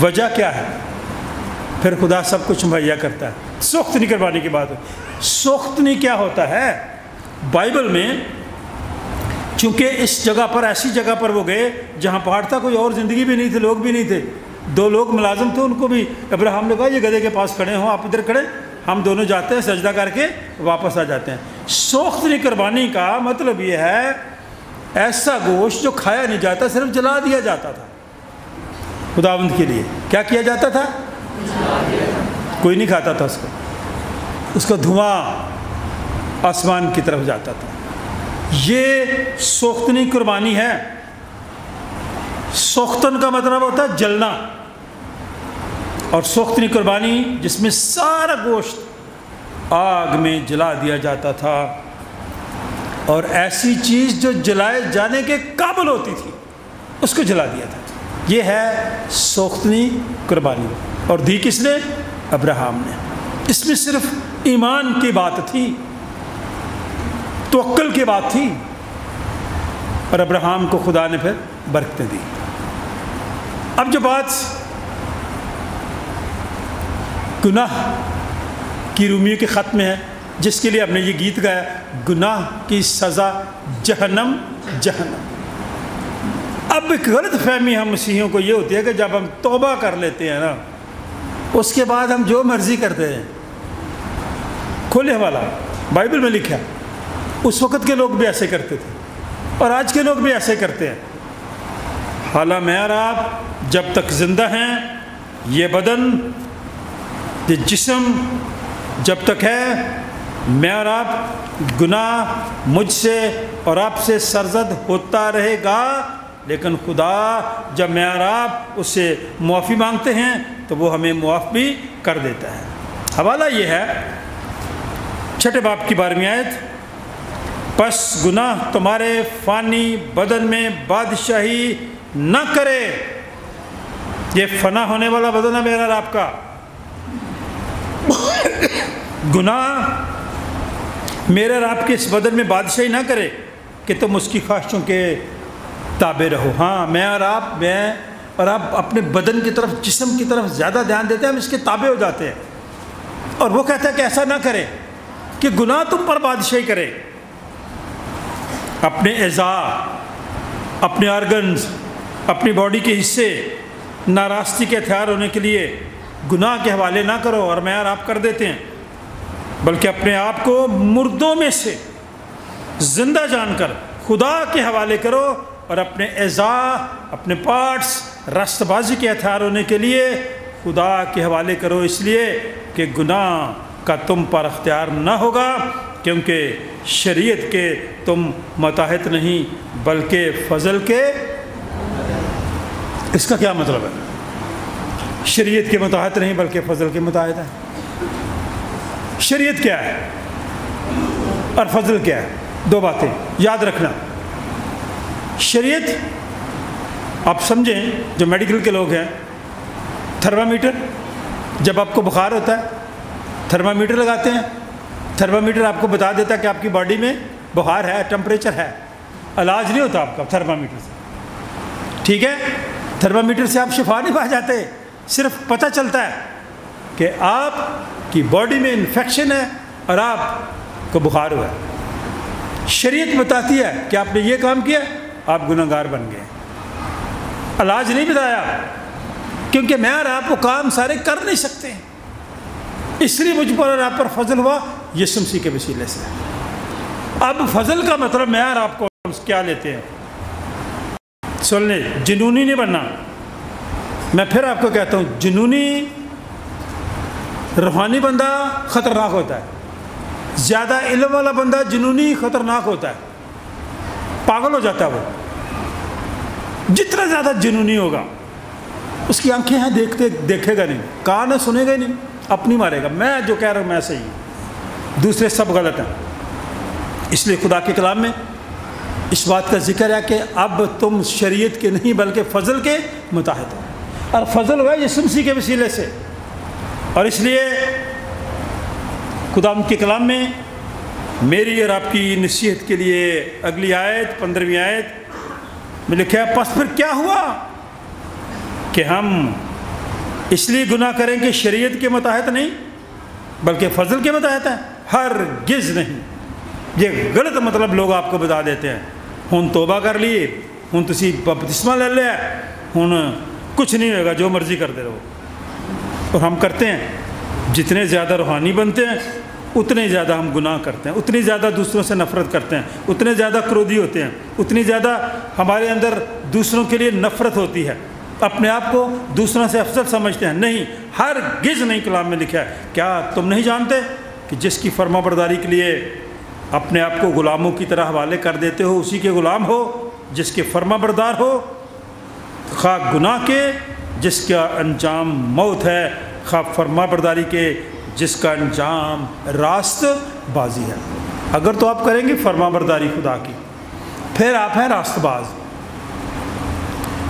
وجہ کیا ہے, پھر خدا سب کچھ مہیا کرتا ہے. سوختنی قربانی کی بات ہے. سوختنی کیا ہوتا ہے؟ بائبل میں چونکہ اس جگہ پر, ایسی جگہ پر وہ گئے جہاں پہاڑ تھا, کوئی اور زندگی بھی نہیں تھی, لوگ بھی نہیں تھے. 2 لوگ ملازم تھے, ان کو بھی ابراہیم نے کہا یہ گدھے کے پاس کھڑے ہوں, آپ ادھر کھڑے, ہم دونوں جاتے ہیں, سجدہ کر کے واپس آ جاتے ہیں. سوختنی قربانی کا مطلب یہ ہے ایسا گوشت جو کھایا نہیں جاتا, صرف جلا دیا جاتا تھا خداوند کے لیے. کیا کیا جاتا تھا؟ کوئی نہیں کھاتا تھا اس کو, اس کا دھواں آسمان کی طرف جاتا تھا. یہ سوختنی قربانی ہے. سوختن کا مطلب ہوتا ہے جلنا, اور سوختنی قربانی جس میں سارا گوشت آگ میں جلا دیا جاتا تھا, اور ایسی چیز جو جلائے جانے کے قابل ہوتی تھی اس کو جلا دیا تھا. یہ ہے سوختنی قربانی. اور دی کس نے؟ ابراہیم نے. اس میں صرف ایمان کی بات تھی, توکل کی بات تھی, اور ابراہیم کو خدا نے پھر برکتیں دی. اب جو بات گناہ کی رومیوں کے خط میں ہے, جس کے لیے ہم نے یہ گیت گایا, گناہ کی سزا جہنم جہنم. اب ایک غلط فہمی ہم مسیحیوں کو یہ ہوتی ہے کہ جب ہم توبہ کر لیتے ہیں نا, اس کے بعد ہم جو مرضی کرتے ہیں. کھولے حوالہ, بائبل میں لکھا, اس وقت کے لوگ بھی ایسے کرتے تھے اور آج کے لوگ بھی ایسے کرتے ہیں. حالانکہ میں اور آپ جب تک زندہ ہیں, یہ بدن, یہ جسم جب تک ہے, میں اور آپ, گناہ مجھ سے اور آپ سے سرزد ہوتا رہے گا. لیکن خدا جب میں اور آپ اس سے معافی مانگتے ہیں تو وہ ہمیں معاف بھی کر دیتا ہے. حوالہ یہ ہے 6 باب کی 12ویں آیت, پس گناہ تمہارے فانی بدن میں بادشاہی نہ کرے. یہ فنا ہونے والا بدن ہے میرا اور آپ کا. گناہ میرے اور آپ کے اس بدن میں بادشاہی نہ کرے کہ تم اس کی خواہشوں کے تابع رہو. ہاں, میں اور آپ اپنے بدن کی طرف, جسم کی طرف زیادہ دھیان دیتے ہیں, ہم اس کے تابع ہو جاتے ہیں. اور وہ کہتا ہے کہ ایسا نہ کرے کہ گناہ تم پر بادشاہی کرے. اپنے اعضاء, اپنے آرگنز, اپنی باڈی کے حصے ناراستی کے ہتھیار ہونے کے لیے گناہ کے حوالے نہ کرو, اور میں اور آپ کر دیتے ہیں. بلکہ اپنے آپ کو مردوں میں سے زندہ جان کر خدا کے حوالے کرو, اور اپنے اعضاء, اپنے پارٹس راستہ بازی کے ہتھیار ہونے کے لیے خدا کے حوالے کرو، اس لیے کہ گناہ کا تم پر اختیار نہ ہوگا، کیونکہ شریعت کے تم متحد نہیں بلکہ فضل کے۔ اس کا کیا مطلب ہے؟ شریعت کے متحد نہیں بلکہ فضل کے متحد ہے۔ شریعت کیا ہے اور فضل کیا ہے؟ دو باتیں یاد رکھنا۔ شریعت آپ سمجھیں، جو میڈیکل کے لوگ ہیں، تھرمامیٹر، جب آپ کو بخار ہوتا ہے تھرمامیٹر لگاتے ہیں، تھرمامیٹر آپ کو بتا دیتا ہے کہ آپ کی باڈی میں بخار ہے، ٹمپریچر ہے۔ علاج نہیں ہوتا آپ کا تھرمامیٹر سے، ٹھیک ہے؟ تھرمامیٹر سے آپ شفا نہیں پا جاتے، صرف پتہ چلتا ہے کہ آپ کی باڈی میں انفیکشن ہے اور آپ کو بخار ہوا ہے۔ شریعت بتاتی ہے کہ آپ نے یہ کام کیا، آپ گناہ گار بن گئے۔ علاج نہیں بتایا، کیونکہ میں اور آپ وہ کام سارے کر نہیں سکتے، اس لیے مجھ پر اور آپ پر فضل ہوا یسوع مسیح کے وسیلے سے۔ اب فضل کا مطلب میں اور آپ کو کیا لیتے ہیں؟ سن لیں، جنونی نہیں بننا۔ میں پھر آپ کو کہتا ہوں، جنونی روحانی بندہ خطرناک ہوتا ہے، زیادہ علم والا بندہ جنونی خطرناک ہوتا ہے، پاگل ہو جاتا ہے وہ۔ جتنا زیادہ جنونی ہوگا، اس کی آنکھیں ہیں دیکھے گا نہیں، کان ہے سنے گا نہیں، اپنی مارے گا، میں جو کہہ رہا ہوں میں صحیح ہوں، دوسرے سب غلط ہیں۔ اس لیے خدا کے کلام میں اس بات کا ذکر ہے کہ اب تم شریعت کے نہیں بلکہ فضل کے متحد ہو، اور فضل ہوا یسوع مسیح کے وسیلے سے۔ اور اس لیے خدا کے کلام میں میری اور آپ کی نصیحت کے لیے اگلی آیت 15ویں آیت میں لکھا ہے، پس پھر کیا ہوا کہ ہم اس لیے گناہ کریں کہ شریعت کے متحد نہیں بلکہ فضل کے متحد ہیں؟ ہرگز نہیں۔ یہ غلط مطلب لوگ آپ کو بتا دیتے ہیں، ہن توبہ کر لیے، ہن تسی بپتسمہ لے لیا، ہن کچھ نہیں ہوگا، جو مرضی کرتے رہو۔ اور ہم کرتے ہیں، جتنے زیادہ روحانی بنتے ہیں اتنے زیادہ ہم گناہ کرتے ہیں، اتنی زیادہ دوسروں سے نفرت کرتے ہیں، اتنے زیادہ کرودھی ہوتے ہیں، اتنی زیادہ ہمارے اندر دوسروں کے لیے نفرت ہوتی ہے، اپنے آپ کو دوسروں سے افضل سمجھتے ہیں۔ نہیں، ہرگز نہیں، کلام میں لکھا ہے۔ کیا تم نہیں جانتے کہ جس کی فرما برداری کے لیے اپنے آپ کو غلاموں کی طرح حوالے کر دیتے ہو، اسی کے غلام ہو جس کے فرما بردار ہو، خواہ گناہ کے جس کا انجام موت ہے، خواہ فرما برداری کے جس کا انجام راست بازی ہے۔ اگر تو آپ کریں گے فرما برداری خدا کی، پھر آپ ہیں راست باز،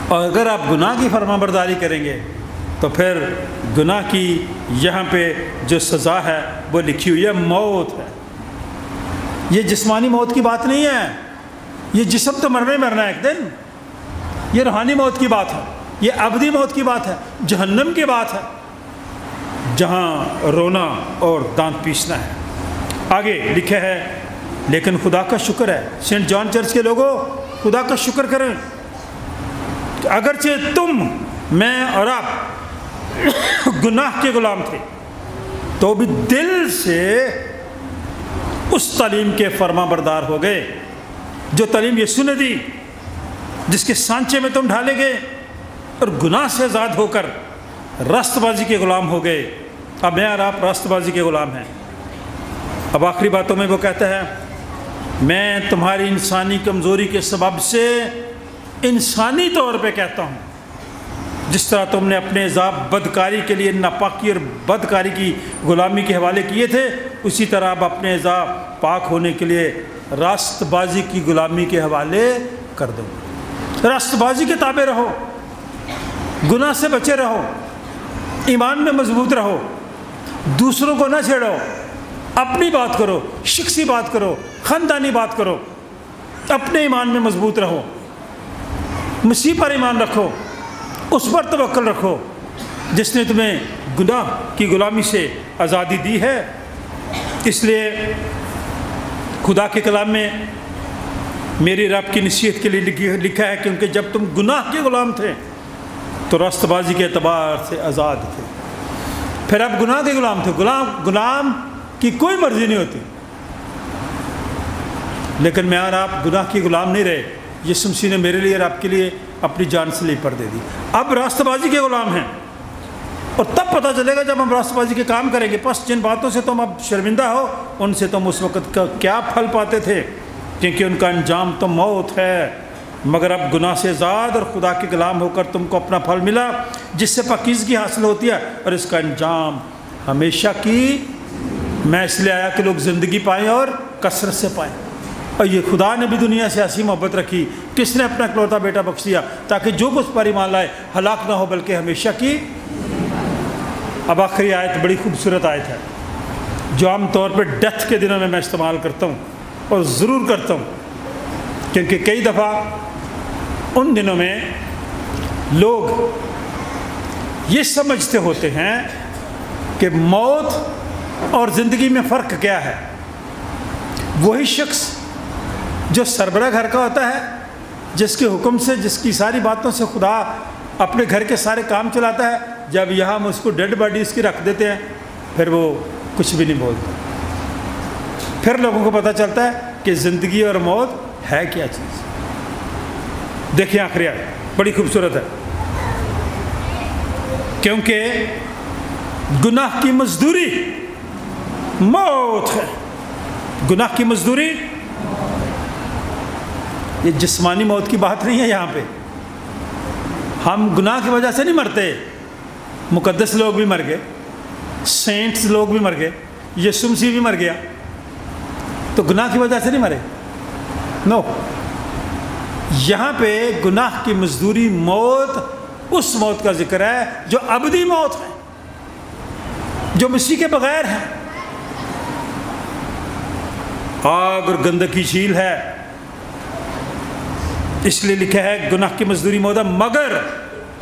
اور اگر آپ گناہ کی فرما برداری کریں گے تو پھر گناہ کی یہاں پہ جو سزا ہے وہ لکھی ہوئی ہے، موت ہے۔ یہ جسمانی موت کی بات نہیں ہے، یہ جسم تو مرنا ہے ایک دن، یہ روحانی موت کی بات ہے، یہ ابدی موت کی بات ہے، جہنم کی بات ہے، جہاں رونا اور دانت پیسنا ہے۔ آگے لکھا ہے، لیکن خدا کا شکر ہے، سینٹ جان چرچ کے لوگوں خدا کا شکر کریں کہ اگرچہ تم، میں اور آپ گناہ کے غلام تھے، تو بھی دل سے اس تعلیم کے فرما بردار ہو گئے جو تعلیم یسوع نے دی، جس کے سانچے میں تم ڈھالے گئے، اور گناہ سے آزاد ہو کر راست بازی کے غلام ہو گئے۔ اب میں اور آپ راست بازی کے غلام ہیں۔ اب آخری باتوں میں وہ کہتا ہے، میں تمہاری انسانی کمزوری کے سبب سے انسانی طور پہ کہتا ہوں، جس طرح تم نے اپنے عذاب بدکاری کے لیے ناپاکی اور بدکاری کی غلامی کے حوالے کیے تھے، اسی طرح اب اپنے عذاب پاک ہونے کے لیے راست بازی کی غلامی کے حوالے کر دو۔ راست بازی کے تابع رہو، گناہ سے بچے رہو، ایمان میں مضبوط رہو، دوسروں کو نہ چھیڑو، اپنی بات کرو، شخصی بات کرو، خاندانی بات کرو، اپنے ایمان میں مضبوط رہو، مسیح پر ایمان رکھو، اس پر توکل رکھو جس نے تمہیں گناہ کی غلامی سے آزادی دی ہے۔ اس لیے خدا کے کلام میں میری رب کی نصیحت کے لیے لکھا ہے، کیونکہ جب تم گناہ کے غلام تھے تو راست بازی کے اعتبار سے آزاد تھے، پھر اب گناہ کے غلام تھے۔ غلام کی کوئی مرضی نہیں ہوتی، لیکن میں اور آپ گناہ کی غلام نہیں رہے، یسوع مسیح نے میرے لیے اور آپ کے لیے اپنی جان سلیب پر دے دی۔ اب راستہ بازی کے غلام ہیں، اور تب پتہ چلے گا جب ہم راست بازی کے کام کریں گے۔ پس جن باتوں سے تم اب شرمندہ ہو ان سے تم اس وقت کا کیا پھل پاتے تھے، کیونکہ ان کا انجام تو موت ہے، مگر اب گناہ سے آزاد اور خدا کے غلام ہو کر تم کو اپنا پھل ملا جس سے پاکیزگی حاصل ہوتی ہے، اور اس کا انجام ہمیشہ کی میں اس لیے آیا کہ لوگ زندگی پائیں اور کثرت سے پائیں۔ اور یہ خدا نے بھی دنیا سے ایسی محبت رکھی، کس نے اپنا اکلوتا بیٹا بخش دیا تاکہ جو کچھ پر ایمان لائے ہلاک نہ ہو بلکہ ہمیشہ کی۔ اب آخری آیت بڑی خوبصورت آیت ہے جو عام طور پہ ڈیتھ کے دنوں میں استعمال کرتا ہوں اور ضرور کرتا ہوں، کیونکہ کئی دفعہ ان دنوں میں لوگ یہ سمجھتے ہوتے ہیں کہ موت اور زندگی میں فرق کیا ہے۔ وہی شخص جو سربراہ گھر کا ہوتا ہے، جس کے حکم سے، جس کی ساری باتوں سے خدا اپنے گھر کے سارے کام چلاتا ہے، جب یہاں ہم اس کو ڈیڈ باڈی اس کی رکھ دیتے ہیں پھر وہ کچھ بھی نہیں بولتا۔ پھر لوگوں کو پتہ چلتا ہے کہ زندگی اور موت ہے کیا چیز۔ دیکھیں آخری آیت بڑی خوبصورت ہے، کیونکہ گناہ کی مزدوری موت ہے۔ گناہ کی مزدوری، یہ جسمانی موت کی بات نہیں ہے یہاں پہ۔ ہم گناہ کی وجہ سے نہیں مرتے، مقدس لوگ بھی مر گئے، سینٹس لوگ بھی مر گئے، یسوع مسیح بھی مر گیا، تو گناہ کی وجہ سے نہیں مرے، نو۔ یہاں پہ گناہ کی مزدوری موت، اس موت کا ذکر ہے جو ابدی موت ہے، جو مسیح کے بغیر ہے، آگ اور گندگی جھیل ہے۔ اس لیے لکھا ہے گناہ کی مزدوری موت ہے، مگر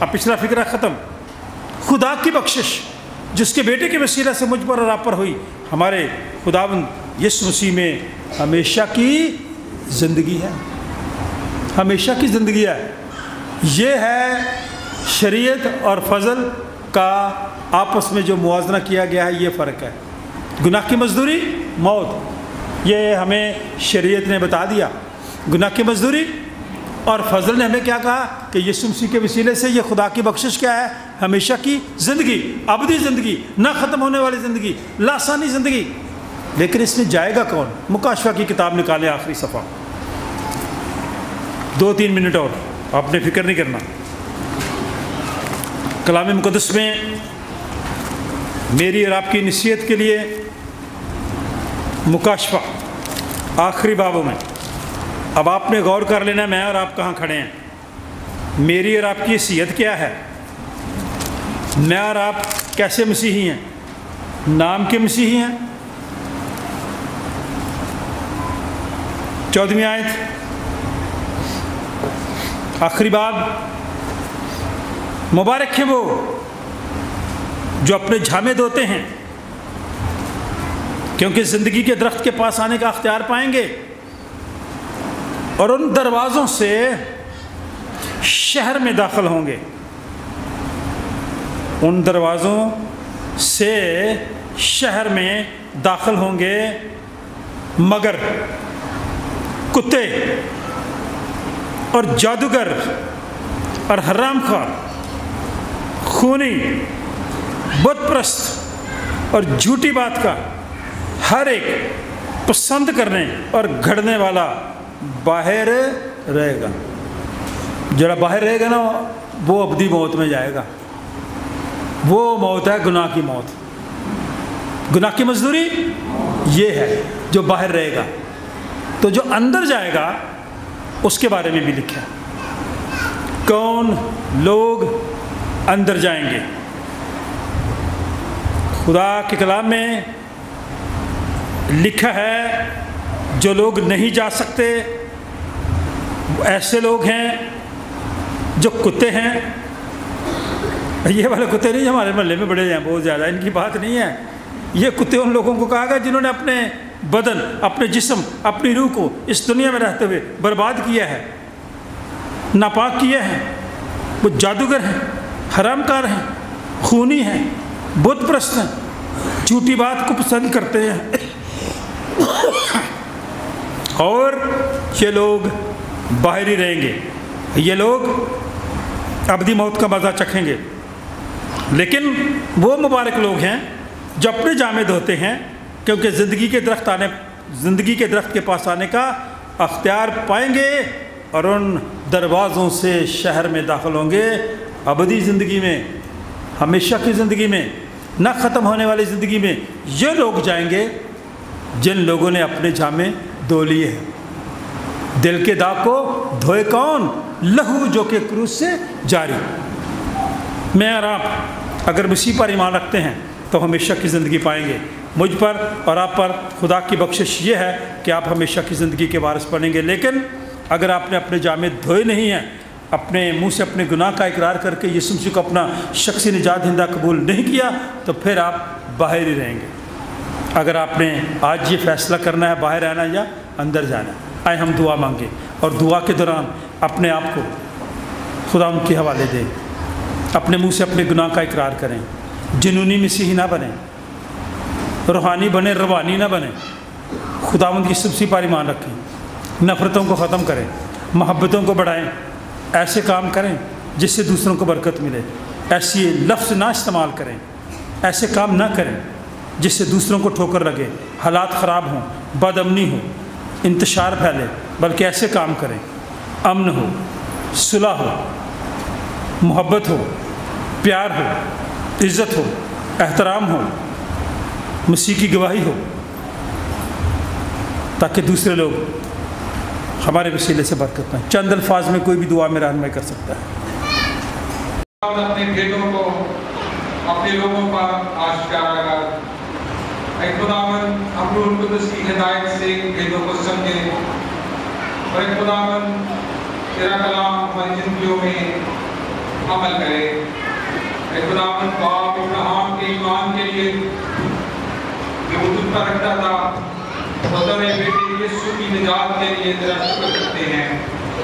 اب پچھلا فکرہ ختم، خدا کی بخشش جس کے بیٹے کے وسیلہ سے مجھ پر اور آپ پر ہوئی، ہمارے خداوند یسوع مسیح میں ہمیشہ کی زندگی ہے، ہمیشہ کی زندگی ہے۔ یہ ہے شریعت اور فضل کا آپس میں جو موازنہ کیا گیا ہے، یہ فرق ہے۔ گناہ کی مزدوری موت، یہ ہمیں شریعت نے بتا دیا۔ گناہ کی مزدوری، اور فضل نے ہمیں کیا کہا کہ یسوع مسیح کے وسیلے سے یہ خدا کی بخشش کیا ہے، ہمیشہ کی زندگی، ابدی زندگی، نہ ختم ہونے والی زندگی، لاسانی زندگی۔ لیکن اس میں جائے گا کون؟ مکاشفہ کی کتاب نکالیں، آخری صفحہ، 2-3 منٹ اور، آپ نے فکر نہیں کرنا۔ کلام مقدس میں میری اور آپ کی نصیحت کے لیے مکاشفہ آخری بابوں میں، اب آپ نے غور کر لینا میں اور آپ کہاں کھڑے ہیں، میری اور آپ کی حیثیت کیا ہے، میں اور آپ کیسے مسیحی ہیں، نام کے مسیحی ہیں۔ 14ویں آیت، آخری باب، مبارک ہیں وہ جو اپنے جھامے دھوتے ہیں کیونکہ زندگی کے درخت کے پاس آنے کا اختیار پائیں گے، اور ان دروازوں سے شہر میں داخل ہوں گے، ان دروازوں سے شہر میں داخل ہوں گے، مگر کتے اور جادوگر اور حرام خور، خونی، بت پرست اور جھوٹی بات کا ہر ایک پسند کرنے اور گھڑنے والا باہر رہے گا۔ جڑا باہر رہے گا نا وہ ابدی موت میں جائے گا، وہ موت ہے گناہ کی موت۔ گناہ کی مزدوری یہ ہے جو باہر رہے گا، تو جو اندر جائے گا اس کے بارے میں بھی لکھا ہے، کون لوگ اندر جائیں گے۔ خدا کے کلام میں لکھا ہے جو لوگ نہیں جا سکتے ایسے لوگ ہیں جو کتے ہیں، یہ والے کتے نہیں ہمارے محلے میں بڑے ہیں بہت زیادہ، ان کی بات نہیں ہے، یہ کتے ان لوگوں کو کہا گیا جنہوں نے اپنے بدن، اپنے جسم، اپنی روح کو اس دنیا میں رہتے ہوئے برباد کیا ہے، ناپاک کیا ہے۔ وہ جادوگر ہیں، حرام کار ہیں، خونی ہیں، بت پرست ہیں، جھوٹی بات کو پسند کرتے ہیں، اور یہ لوگ باہر ہی رہیں گے، یہ لوگ ابدی موت کا مزہ چکھیں گے۔ لیکن وہ مبارک لوگ ہیں جو اپنے جامے دھوتے ہیں، کیونکہ زندگی کے درخت کے پاس آنے کا اختیار پائیں گے اور ان دروازوں سے شہر میں داخل ہوں گے، ابدی زندگی میں، ہمیشہ کی زندگی میں، نہ ختم ہونے والی زندگی میں۔ یہ لوگ جائیں گے جن لوگوں نے اپنے جامے دھو لیے ہیں۔ دل کے داغ کو دھوئے کون؟ لہو جو کہ کروس سے جاری۔ میں اور آپ اگر مسیح پر ایمان رکھتے ہیں تو ہمیشہ کی زندگی پائیں گے۔ مجھ پر اور آپ پر خدا کی بخشش یہ ہے کہ آپ ہمیشہ کی زندگی کے وارث بنیں گے۔ لیکن اگر آپ نے اپنے جامے دھوئے نہیں ہیں، اپنے منہ سے اپنے گناہ کا اقرار کر کے یسوع مسیح کو اپنا شخصی نجات دہندہ قبول نہیں کیا، تو پھر آپ باہر ہی رہیں گے۔ اگر آپ نے آج یہ فیصلہ کرنا ہے باہر آنا یا اندر جانا، آئے ہم دعا مانگیں اور دعا کے دوران اپنے آپ کو خدا ان کے حوالے دیں، اپنے منہ سے اپنے گناہ کا اقرار کریں، جنونی مسیحی نہ بنیں، روحانی بنیں، روانی نہ بنیں، خداوند کی سبسی پر ایمان رکھیں، نفرتوں کو ختم کریں، محبتوں کو بڑھائیں، ایسے کام کریں جس سے دوسروں کو برکت ملے، ایسی لفظ نہ استعمال کریں، ایسے کام نہ کریں جس سے دوسروں کو ٹھوکر لگے، حالات خراب ہوں، بد امنی ہو، انتشار پھیلے، بلکہ ایسے کام کریں امن ہو، صلح ہو، محبت ہو، پیار ہو، عزت ہو، احترام ہو، مسیح کی گواہی ہو، تاکہ دوسرے لوگ ہمارے وسیلے سے برکت پائیں۔ چند الفاظ میں کوئی بھی دعا میں رہنمائی کر سکتا ہے۔ اپنے بھیدوں کو اپنے لوگوں پر آشکارا کر، اے خداوند ہم روح القدس کی ہدایت سے بھیدوں کو سمجھیں، اور اے خداوند تیرا کلام ہماری زندگیوں میں عمل کرے۔ اے خداوند باپ ابراہیم کے ایمان کے لیے جو وہ تجھ پر رکھتا تھا، خدا نے بیٹے یسوع کی نجات کے لیے تیرا شکر کرتے ہیں۔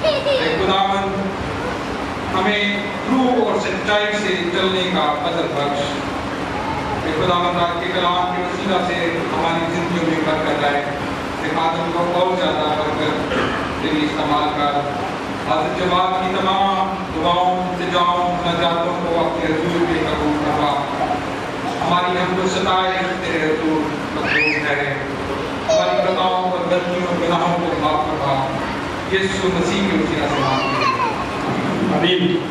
اے خداوند ہمیں روح اور سچائی سے چلنے کا فضل بخش۔ اے خداوند آپ کے کلام کے وسیلہ سے ہماری زندگیوں میں برکت آئے۔ اے خادم کو اور زیادہ برکت تیری استعمال کر، حضرت جماعت کی تمام دعاؤں، التجاؤں، مناجاتوں کو اپنے حضور میں قبول کروا۔ ہماری حمد و ستائش تیرے حضور مقبول ٹھہرے۔ ہماری خطاؤں اور غلطیوں اور گناہوں کو معاف کروا، یسوع مسیح کے وسیلہ سے مانگتے ہیں، آمین۔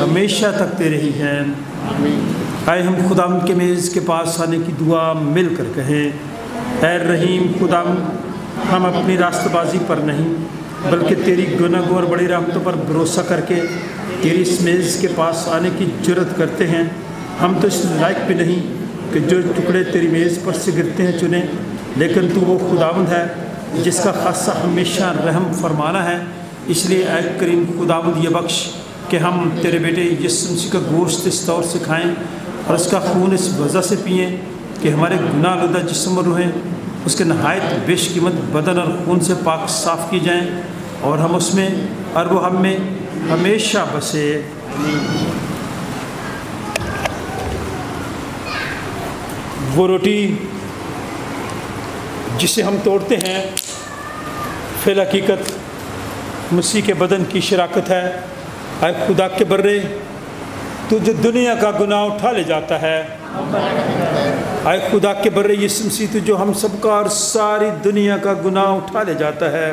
ہمیشہ تک تیرے ہی ہیں۔ آئے ہم خداوند کے میز کے پاس آنے کی دعا مل کر کہیں، اے رحیم خداوند، ہم اپنی راستہ بازی پر نہیں بلکہ تیری گناہ اور بڑی رحمتوں پر بھروسہ کر کے تیری اس میز کے پاس آنے کی جرت کرتے ہیں۔ ہم تو اس لائق بھی نہیں کہ جو ٹکڑے تیری میز پر سے گرتے ہیں چنیں، لیکن تو وہ خداوند ہے جس کا خاصہ ہمیشہ رحم فرمانا ہے۔ اس لیے اے کریم خداوند یہ بخش کہ ہم تیرے بیٹے یسوع مسیح کا گوشت اس طور سے کھائیں اور اس کا خون اس وجہ سے پئیں کہ ہمارے گناہ آلودہ جسم اور روحیں اس کے نہایت بیش قیمت بدن اور خون سے پاک صاف کی جائیں اور ہم اس میں اور وہ ہم میں ہمیشہ بسے۔ وہ روٹی جسے ہم توڑتے ہیں فی الحقیقت مسیح کے بدن کی شراکت ہے۔ اے خدا کے برے، تو جو دنیا کا گناہ اٹھا لے جاتا ہے، اے خدا کے برے یسوع مسیح تو جو ہم سب کا اور ساری دنیا کا گناہ اٹھا لے جاتا ہے،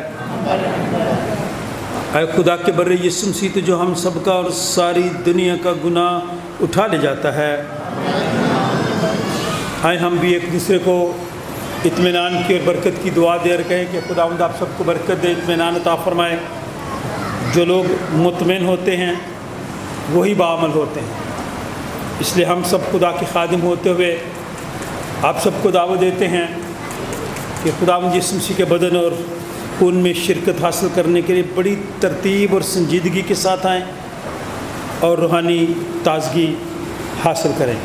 اے خدا کے برے یسوع مسیح تو جو ہم سب کا اور ساری دنیا کا گناہ اٹھا لے جاتا ہے۔ آئے ہم بھی ایک دوسرے کو اطمینان کی اور برکت کی دعا دے رکھے ہیں کہ خداوند آپ سب کو برکت دے، اطمینان عطا فرمائے۔ جو لوگ مطمئن ہوتے ہیں وہی بعمل ہوتے ہیں، اس لیے ہم سب خدا کے خادم ہوتے ہوئے آپ سب کو دعوت دیتے ہیں کہ خداوند یسوع مسیح کے بدن اور خون میں شرکت حاصل کرنے کے لیے بڑی ترتیب اور سنجیدگی کے ساتھ آئیں اور روحانی تازگی حاصل کریں۔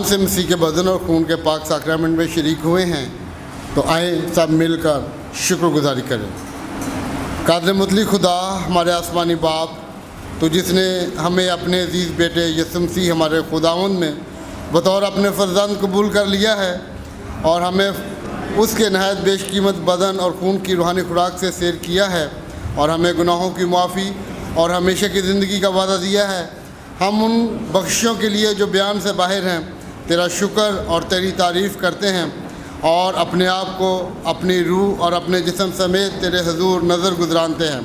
سے مسیح کے بدن اور خون کے پاک ساکرامنٹ میں شریک ہوئے ہیں تو آئیں سب مل کر شکر گزاری کریں۔ قادر مطلق خدا ہمارے آسمانی باپ، تو جس نے ہمیں اپنے عزیز بیٹے یسوع مسیح ہمارے خداوند میں بطور اپنے فرزند قبول کر لیا ہے، اور ہمیں اس کے نہایت بیش قیمت بدن اور خون کی روحانی خوراک سے سیر کیا ہے اور ہمیں گناہوں کی معافی اور ہمیشہ کی زندگی کا وعدہ دیا ہے۔ ہم ان بخششوں کے لیے جو بیان سے باہر ہیں تیرا شکر اور تیری تعریف کرتے ہیں اور اپنے آپ کو اپنی روح اور اپنے جسم سمیت تیرے حضور نظر گزرانتے ہیں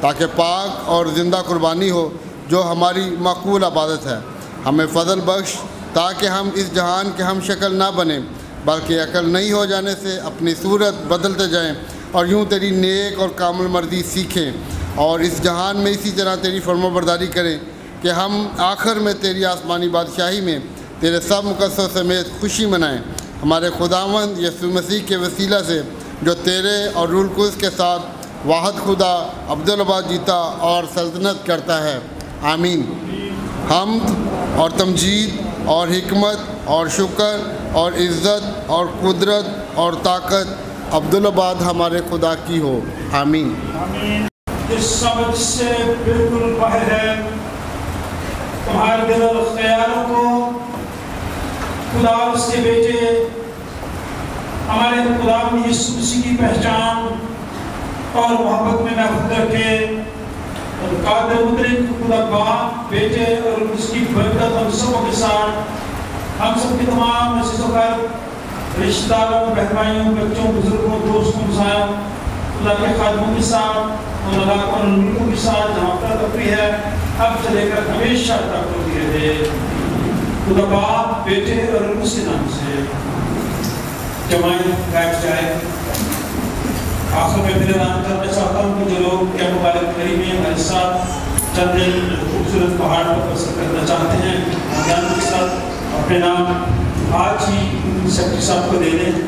تاکہ پاک اور زندہ قربانی ہو جو ہماری معقول عبادت ہے۔ ہمیں فضل بخش تاکہ ہم اس جہان کے ہم شکل نہ بنیں بلکہ عقل نہیں ہو جانے سے اپنی صورت بدلتے جائیں اور یوں تیری نیک اور کامل مرضی سیکھیں اور اس جہان میں اسی طرح تیری فرمانبرداری کریں کہ ہم آخر میں تیری آسمانی بادشاہی میں تیرے سب مقدسوں سمیت خوشی منائیں۔ ہمارے خداوند یسوع مسیح کے وسیلہ سے جو تیرے اور روح القدس کے ساتھ واحد خدا عبدالآباد جیتا اور سلطنت کرتا ہے، آمین۔ حمد اور تمجید اور حکمت اور شکر اور عزت اور قدرت اور طاقت عبدالآباد ہمارے خدا کی ہو، آمین۔ اس سمجھ سے بالکل باہر ہے تمہارے دل اور خیالوں کو خدا اور اس کے بیٹے ہمارے خدا یسوع مسیح کی پہچان اور محبت میں محفوظ رکھے اور قادر مطلق خدا باپ بیٹے اور اس کی برکت ہم سب کے ساتھ ہم سب کے تمام عزیزوں پر رشتہ داروں بہن بھائیوں بچوں بزرگوں دوستوں ہمسایوں خدا کے خادموں کے ساتھ اور اللہ اور ملکوں کے ساتھ جہاں پر تقریب ہے اب سے لے کر ہمیشہ تک ہوتی رہے۔ خدا باپ بیٹے اور اس کے نام سے جماعت بیٹھ جائے۔ آخر میں پھر اعلان کرنا چاہتا ہوں کہ جو لوگ کیا مبارک قریب میں ہمارے ساتھ چند دن خوبصورت پہاڑ پر بسر کرنا چاہتے ہیں، ہم کے ساتھ اپنے نام آج ہی سیکٹری صاحب کو دے دیں۔